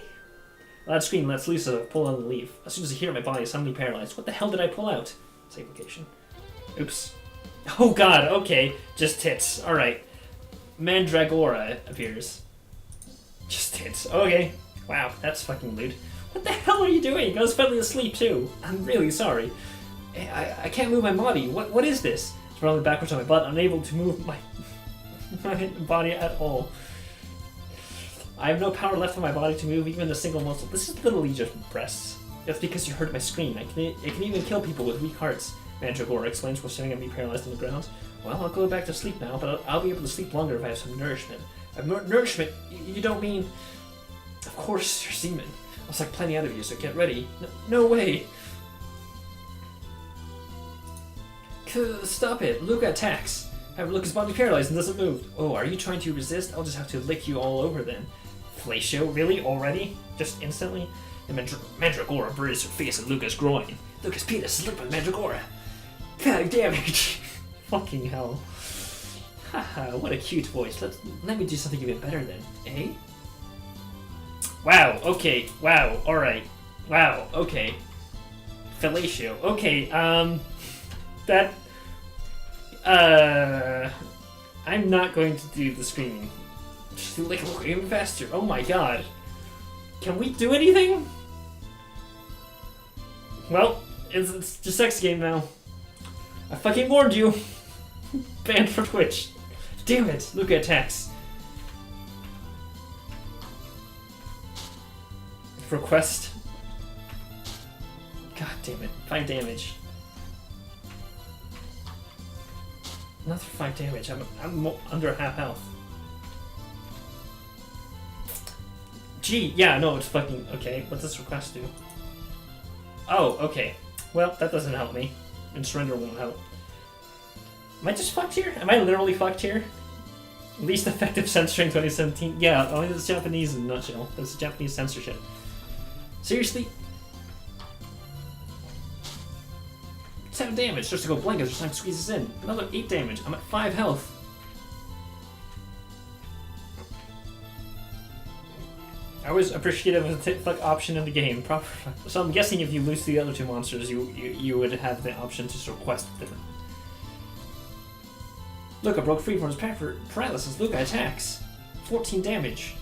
Loud scream lets loose a pull on the leaf. As soon as I hear it, my body is suddenly paralyzed. What the hell did I pull out? Save location. Oops. Oh god, okay. Just tits. Alright. Mandragora appears. Just tits. Okay. Wow, that's fucking lewd. What the hell are you doing? I was finally asleep too. I'm really sorry. I can't move my body. What is this? It's rolling backwards on my butt, unable to move my body at all. I have no power left in my body to move even a single muscle. This is literally just breasts. That's because you heard my scream. It can even kill people with weak hearts. Mandragora explains while staring at me paralyzed on the ground. Well, I'll go back to sleep now, but I'll be able to sleep longer if I have some nourishment. Nourishment? You don't mean... Of course, you're semen. I'll suck plenty out of you, so get ready. No way! Stop it! Luca attacks! Have Luca's body paralyzed and doesn't move. Oh, are you trying to resist? I'll just have to lick you all over then. Fellatio? Really? Already? Just instantly? The Mandragora bursts her face at Luca's groin. Luca's penis is licked by Mandragora. 5 damage! Fucking hell. Haha, what a cute voice. Let me do something even better then. Eh? Wow, okay. Wow, alright. Wow, okay. Fellatio. Okay, that... I'm not going to do the screaming. Just like even faster. Oh my god. Can we do anything? Well, it's just sex game now. I fucking warned you. Banned from Twitch. Damn it, Luca attacks. Request. God damn it. 5 damage. Another 5 damage. I'm under half health. Gee, yeah, no, it's fucking... Okay, what does request do? Oh, okay. Well, that doesn't help me. And surrender won't help. Am I just fucked here? Am I literally fucked here? Least effective censoring 2017. Yeah, only it's Japanese in a nutshell. That's Japanese censorship. Seriously? 7 damage just to go blank as your time squeezes in. Another 8 damage. I'm at 5 health. I was appreciative of the tit-fuck option in the game. So I'm guessing if you lose the other 2 monsters, you would have the option to request different. Luca broke free from his paralysis. Luca attacks. 14 damage.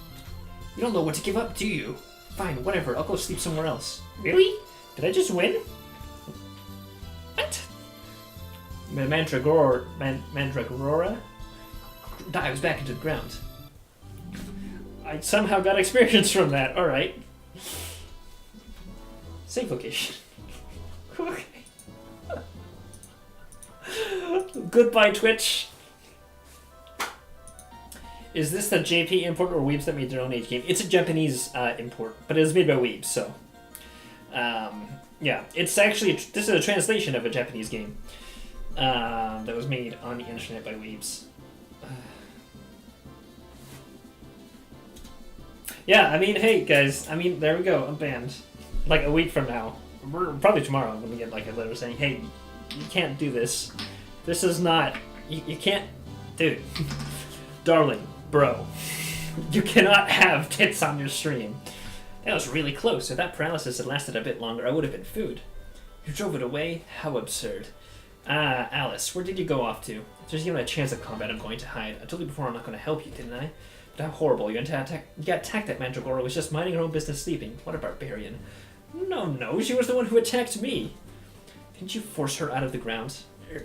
You don't know what to give up, do you? Fine, whatever. I'll go sleep somewhere else. Really? Did I just win? What? Mandragora dives back into the ground. I somehow got experience from that. Alright. Save location. Okay. Goodbye, Twitch. Is this the JP import or Weebs that made their own age game? It's a Japanese import, but it was made by Weebs, so... yeah, it's actually... This is a translation of a Japanese game that was made on the internet by Weebs. Yeah, I mean, hey, guys. I mean, there we go. I'm banned. Like, a week from now. probably tomorrow I'm gonna get like a letter saying, hey, you can't do this. This is not. You can't, dude, darling, bro. You cannot have tits on your stream. That was really close. If that paralysis had lasted a bit longer, I would have been food. You drove it away? How absurd. Ah, Alice, where did you go off to? If there's even a chance of combat, I'm going to hide. I told you before I'm not going to help you, didn't I? But how horrible. You got attacked that Mandragora was just minding her own business sleeping. What a barbarian. No, she was the one who attacked me. Didn't you force her out of the ground? I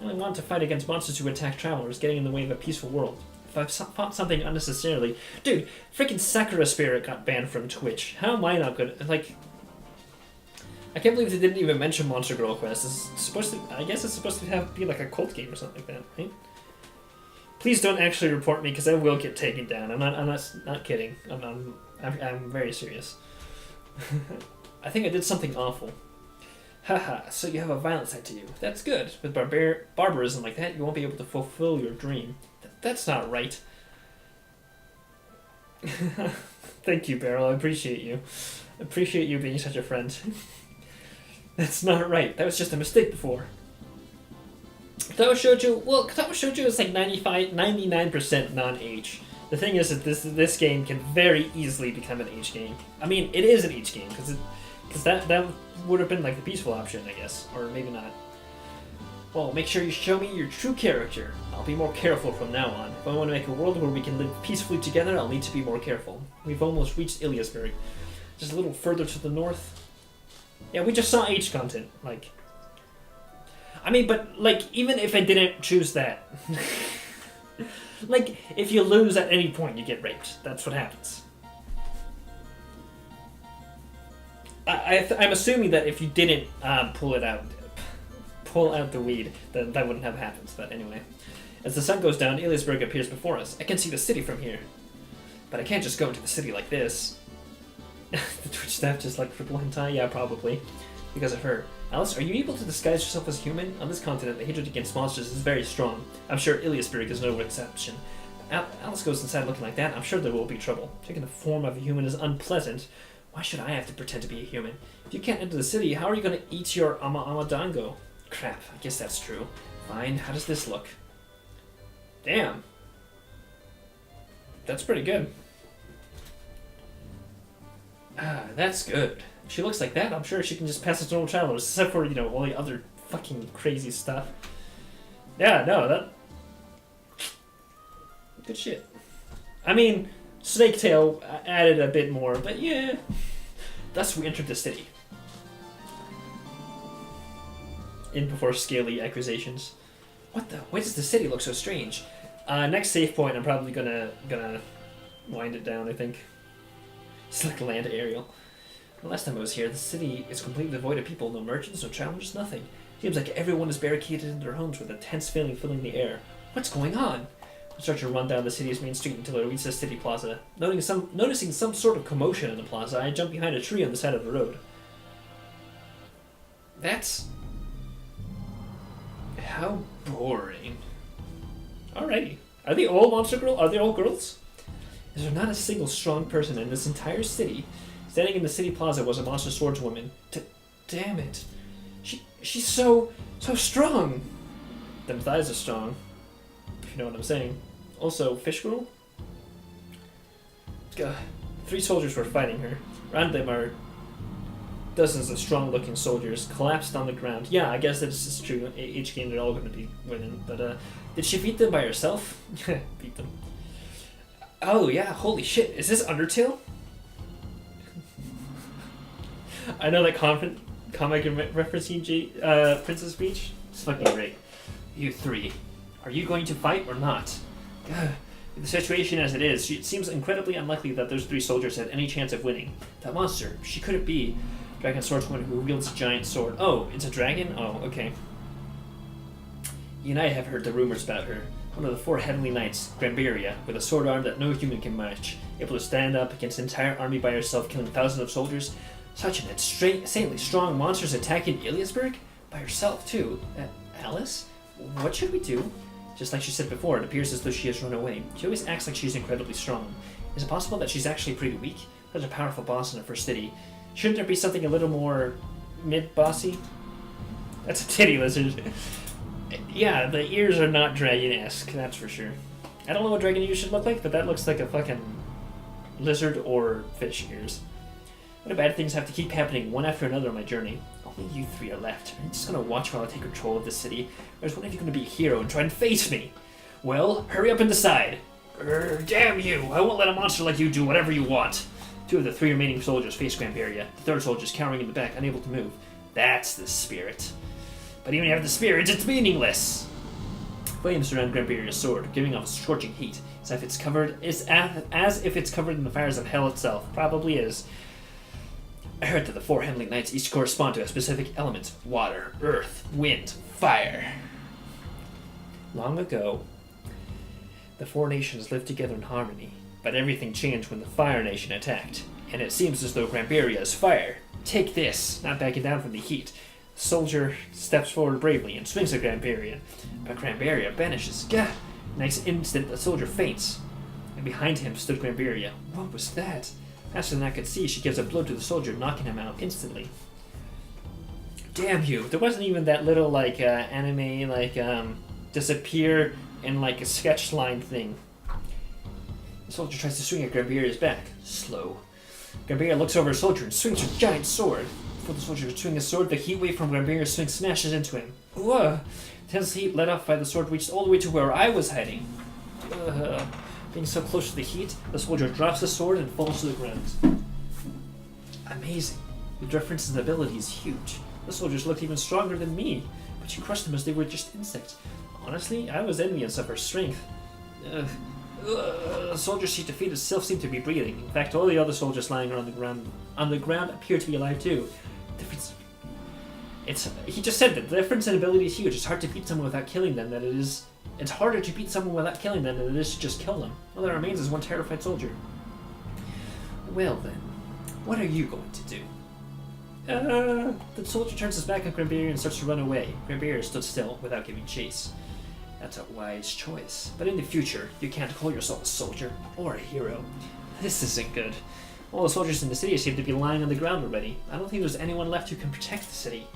only want to fight against monsters who attack travelers, getting in the way of a peaceful world. If I've fought something unnecessarily... Dude, freaking Sakura Spirit got banned from Twitch. How am I not gonna... Like... I can't believe they didn't even mention Monster Girl Quest. It's supposed to... I guess it's supposed to be like a cult game or something like that, right? Please don't actually report me, because I will get taken down. I'm not kidding. I'm very serious. I think I did something awful. Haha, so you have a violent side to you. That's good. With barbarism like that, you won't be able to fulfill your dream. That's not right. Thank you, Beryl. I appreciate you. I appreciate you being such a friend. That's not right. That was just a mistake before. Katawa Shoujo is like 99% non-H. The thing is that this game can very easily become an H game. I mean, it is an H game, because that would have been like the peaceful option, I guess. Or maybe not. Well, make sure you show me your true character. I'll be more careful from now on. If I want to make a world where we can live peacefully together, I'll need to be more careful. We've almost reached Iliasburg. Just a little further to the north. Yeah, we just saw H content. Like, I mean, but like, even if I didn't choose that, like, if you lose at any point, you get raped. That's what happens. I'm assuming that if you didn't pull out the weed, then that wouldn't have happened. But anyway, as the sun goes down, Iliasburg appears before us. I can see the city from here, but I can't just go into the city like this. The Twitch staff just like triple hentai? Yeah, probably. Because of her. Alice, are you able to disguise yourself as human? On this continent, the hatred against monsters is very strong. I'm sure Iliasburg is no exception. Alice goes inside looking like that, I'm sure there will be trouble. Taking the form of a human is unpleasant. Why should I have to pretend to be a human? If you can't enter the city, how are you going to eat your amadango? Crap, I guess that's true. Fine, how does this look? Damn. That's pretty good. Ah, that's good. If she looks like that, I'm sure she can just pass as normal travelers, except for, all the other fucking crazy stuff. Yeah, no, that... Good shit. I mean, Snaketail added a bit more, but yeah. Thus we entered the city. In before scaly accusations. What the? Why does the city look so strange? Next save point, I'm probably gonna wind it down, I think. It's like land aerial. The last time I was here, the city is completely devoid of people. No merchants, no travelers, nothing. Seems like everyone is barricaded in their homes with a tense feeling filling the air. What's going on? I start to run down the city's main street until I reach the city plaza. Noticing some sort of commotion in the plaza, I jump behind a tree on the side of the road. That's... how boring. Alrighty. Are they all monster girls? Are they all girls? Is there not a single strong person in this entire city? Standing in the city plaza was a monster swordswoman. Damn it. She's so strong. Them thighs are strong. If you know what I'm saying. Also, fish girl? God. 3 soldiers were fighting her. Around them are dozens of strong-looking soldiers collapsed on the ground. Yeah, I guess that's just true. Each game they're all going to be winning. But did she beat them by herself? Beat them. Oh yeah, holy shit. Is this Undertale? I know that comic referencing Princess Peach. It's fucking great. You 3. Are you going to fight or not? With the situation as it is, it seems incredibly unlikely that those 3 soldiers had any chance of winning. That monster, she couldn't be dragon swordswoman who wields a giant sword. Oh, it's a dragon? Oh, okay. You and I have heard the rumors about her. One of the 4 heavenly knights, Grambaria, with a sword arm that no human can match, able to stand up against an entire army by herself, killing thousands of soldiers. Such an insanely strong monster's attacking Iliasburg? By herself, too. Alice? What should we do? Just like she said before, it appears as though she has run away. She always acts like she's incredibly strong. Is it possible that she's actually pretty weak? Such a powerful boss in the first city. Shouldn't there be something a little more mid-bossy? That's a titty lizard. Yeah, the ears are not dragon-esque, that's for sure. I don't know what dragon ears should look like, but that looks like a fucking lizard or fish ears. What do bad things have to keep happening one after another on my journey? Only you three are left. Are you just gonna watch while I take control of the city? Or is one of you gonna be a hero and try and face me? Well, hurry up and decide. Damn you! I won't let a monster like you do whatever you want. 2 of the 3 remaining soldiers face Grambaria. The 3rd soldier is cowering in the back, unable to move. That's the spirit. But even if you have the spirit, it's meaningless! Flames surround Grambaria's sword, giving off a scorching heat, as if it's covered in the fires of hell itself. Probably is. I heard that the 4 Hemling Knights each correspond to a specific element: water, earth, wind, fire. Long ago, the 4 nations lived together in harmony, but everything changed when the Fire Nation attacked, and it seems as though Grambaria is fire. Take this! Not backing down from the heat. The soldier steps forward bravely and swings at Grambaria, but Grambaria vanishes. Gah! Next instant, the soldier faints, and behind him stood Grambaria. What was that? Faster than I could see, she gives a blow to the soldier, knocking him out instantly. Damn you! There wasn't even that little, anime, disappear in, a sketch line thing. The soldier tries to swing at Grambaria's back. Slow. Grambaria looks over a soldier and swings her giant sword. Before the soldier can swing his sword, the heat wave from Grambaria's swing smashes into him. Whoa! Tense heat let off by the sword reached all the way to where I was hiding. Being so close to the heat, the soldier drops the sword and falls to the ground. Amazing. The difference in ability is huge. The soldiers looked even stronger than me, but you crushed them as they were just insects. Honestly, I was envious of her strength. The soldiers she defeated still seemed to be breathing. In fact, all the other soldiers lying on the ground appear to be alive too. He just said that the difference in ability is huge. It's hard to beat someone without killing them. It's harder to beat someone without killing them than it is to just kill them. All that remains is one terrified soldier. Well then, what are you going to do? The soldier turns his back on Grambaria and starts to run away. Grambaria stood still without giving chase. That's a wise choice. But in the future, you can't call yourself a soldier or a hero. This isn't good. All the soldiers in the city seem to be lying on the ground already. I don't think there's anyone left who can protect the city.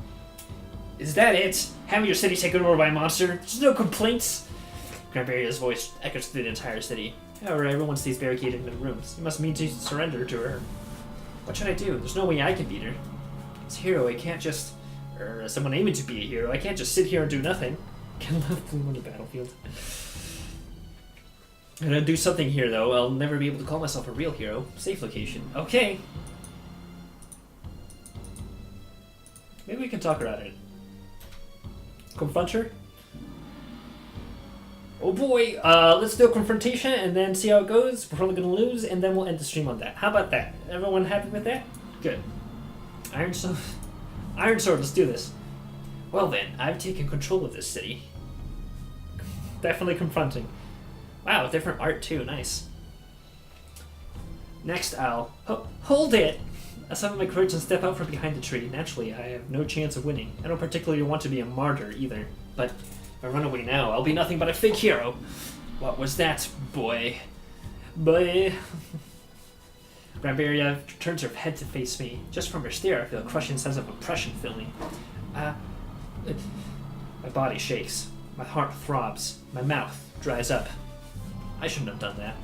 Is that it? Having your city taken over by a monster? There's no complaints? Grambaria's voice echoes through the entire city. However, everyone stays barricaded in their rooms. You must mean to surrender to her. What should I do? There's no way I can beat her. As a hero, I can't just... as someone aiming to be a hero, I can't just sit here and do nothing. Can love bloom on the battlefield. I'm gonna do something here, though. I'll never be able to call myself a real hero. Safe location. Okay. Maybe we can talk about it. Confront her? Oh boy, let's do a confrontation and then see how it goes. We're probably gonna lose, and then we'll end the stream on that. How about that? Everyone happy with that? Good. Iron Sword, let's do this. Well then, I've taken control of this city. Definitely confronting. Wow, different art too, nice. Next, I'll... hold it! I summon my courage and step out from behind the tree. Naturally, I have no chance of winning. I don't particularly want to be a martyr either, but if I run away now, I'll be nothing but a fake hero. What was that, boy? Boy... Grambaria turns her head to face me. Just from her stare, I feel a crushing sense of oppression fill me. My body shakes. My heart throbs. My mouth dries up. I shouldn't have done that.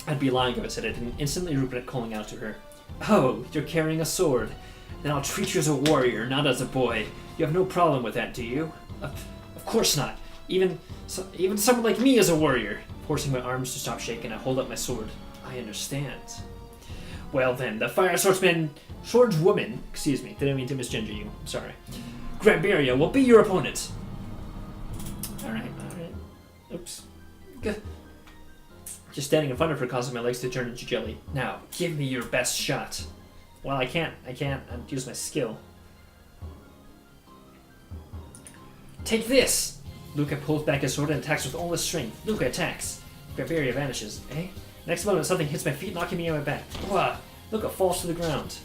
I'd be lying if I said I didn't instantly regret calling out to her. Oh, you're carrying a sword. Then I'll treat you as a warrior, not as a boy. You have no problem with that, do you? Of course not. Even someone like me is a warrior. Forcing my arms to stop shaking, I hold up my sword. I understand. Well then, the fire swordswoman, excuse me, didn't mean to misgender you, I'm sorry. Grambaria will be your opponent. Alright. Oops. Just standing in front of her causing my legs to turn into jelly. Now, give me your best shot. Well, I can't use my skill. Take this! Luca pulls back his sword and attacks with all his strength. Luca attacks. Grambaria vanishes. Next moment, something hits my feet, knocking me on my back. Luca falls to the ground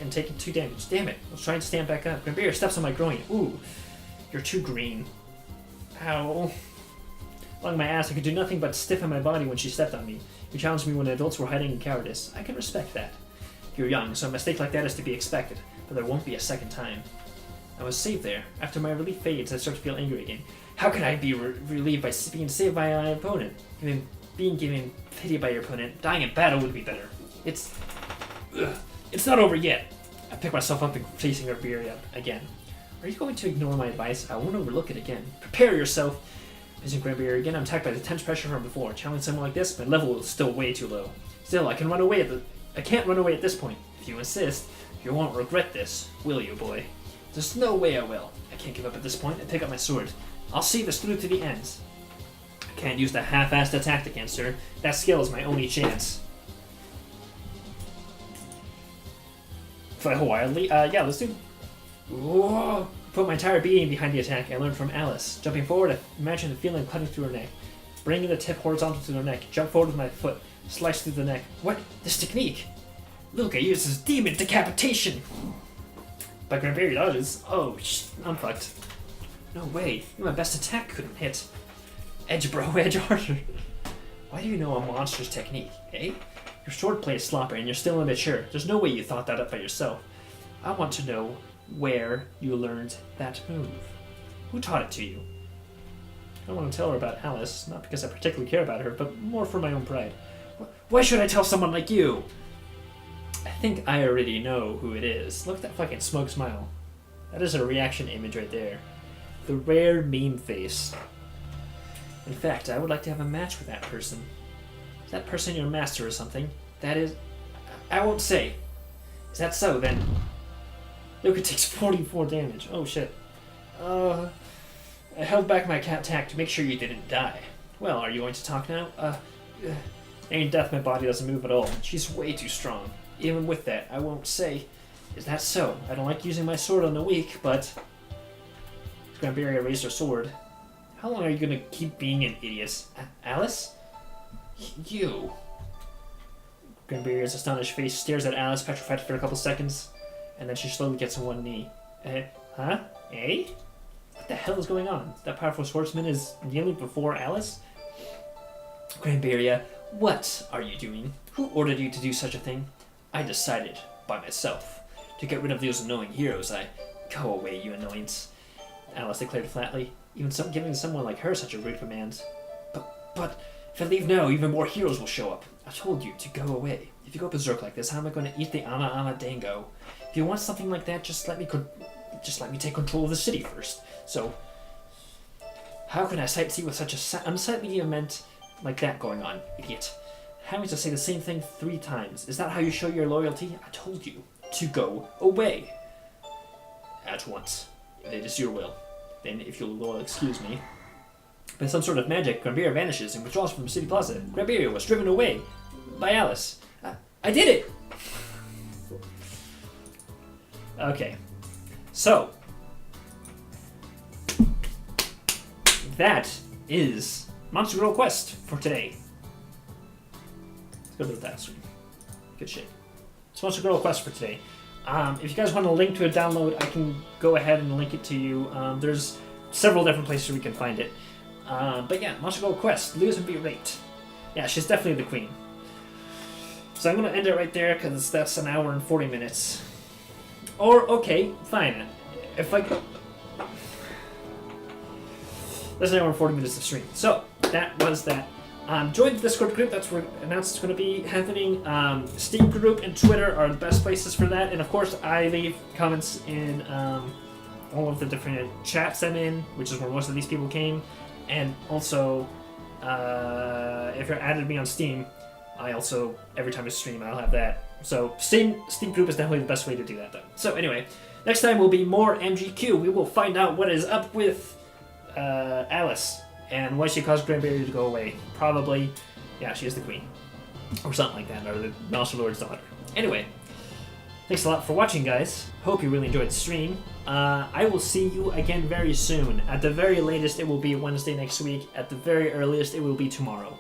and taking 2 damage. Damn it. I was trying to stand back up. Grambaria steps on my groin. Ooh, you're too green. Ow. Along my ass, I could do nothing but stiffen my body when she stepped on me. You challenged me when adults were hiding in cowardice. I can respect that. You're young, so a mistake like that is to be expected, but there won't be a second time. I was saved there. After my relief fades, I start to feel angry again. How can I be relieved by being saved by my opponent? Being given pity by your opponent, dying in battle would be better. It's not over yet. I pick myself up and facing Grambiria again. Are you going to ignore my advice? I won't overlook it again. Prepare yourself. Facing Grambiria again, I'm attacked by the tense pressure from before. Challenging someone like this, my level is still way too low. Still, I can't run away at this point. If you insist, you won't regret this, will you, boy? There's no way I will. I can't give up at this point and pick up my sword. I'll see this through to the end. I can't use the half-assed attack against her. That skill is my only chance. Fly wildly? Yeah, let's do... Whoa! Put my entire being behind the attack I learned from Alice. Jumping forward, I imagine the feeling cutting through her neck. Bringing the tip horizontal to her neck. Jump forward with my foot. Slice through the neck. What? This technique? Luca uses demon decapitation! But Grambiria dodges. Oh, I'm fucked. No way. My best attack couldn't hit. Edge, bro. Edge harder. Why do you know a monster's technique, eh? Your swordplay is sloppy and you're still immature. There's no way you thought that up by yourself. I want to know where you learned that move. Who taught it to you? I don't want to tell her about Alice, not because I particularly care about her, but more for my own pride. Why should I tell someone like you? I think I already know who it is. Look at that fucking smoke smile. That is a reaction image right there. The rare meme face. In fact, I would like to have a match with that person. Is that person your master or something? That is... I won't say. Is that so, then? Luca takes 44 damage. Oh, shit. I held back my cat attack to make sure you didn't die. Well, are you going to talk now? Ain't death, my body doesn't move at all. She's way too strong. Even with that, I won't say. Is that so? I don't like using my sword on the weak, but... Grambiria raised her sword. How long are you gonna keep being an idiot? Alice? You. Grambiria's astonished face stares at Alice, petrified for a couple seconds, and then she slowly gets on one knee. Huh? Eh? What the hell is going on? That powerful swordsman is kneeling before Alice? Grambiria, what are you doing? Who ordered you to do such a thing? I decided, by myself, to get rid of those annoying heroes. Go away, you annoyance, Alice declared flatly. Even giving someone like her such a rude command. But if I leave now, even more heroes will show up. I told you to go away. If you go berserk like this, how am I going to eat the Ama Dango? If you want something like that, just let me take control of the city first. So, how can I sightsee with such a unsightly event like that going on, idiot? Having to say the same thing 3 times. Is that how you show your loyalty? I told you to go away. At once. If it is your will. Then, if you'll excuse me. By some sort of magic, Grambiria vanishes and withdraws from the city plaza. Grambiria was driven away by Alice. I did it! Okay. So. That is Monster Girl Quest for today. Let's go to the task screen. Good shit. It's Monster Girl Quest for today. If you guys want a link to a download, I can go ahead and link it to you. There's several different places we can find it. But yeah, Monster Girl Quest, lose and be raped. Yeah, she's definitely the queen. So I'm going to end it right there because that's an hour and 40 minutes. Or, okay, fine. If I go... That's an hour and 40 minutes of stream. So, that was that. Join the Discord group. That's where announced it's going to be happening. Steam group and Twitter are the best places for that. And of course, I leave comments in all of the different chats I'm in, which is where most of these people came. And also, if you're added me on Steam, I also, every time I stream, I'll have that. So Steam group is definitely the best way to do that, though. So anyway, next time will be more MGQ. We will find out what is up with Alice and why she caused Grambiria to go away. Probably, yeah, she is the queen. Or something like that, or the Monster Lord's daughter. Anyway, thanks a lot for watching, guys. Hope you really enjoyed the stream. I will see you again very soon. At the very latest, it will be Wednesday next week. At the very earliest, it will be tomorrow.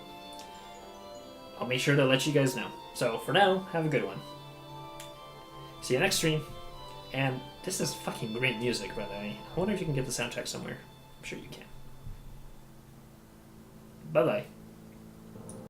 I'll make sure to let you guys know. So, for now, have a good one. See you next stream. And this is fucking great music, by the way. I wonder if you can get the soundtrack somewhere. I'm sure you can. Bye-bye.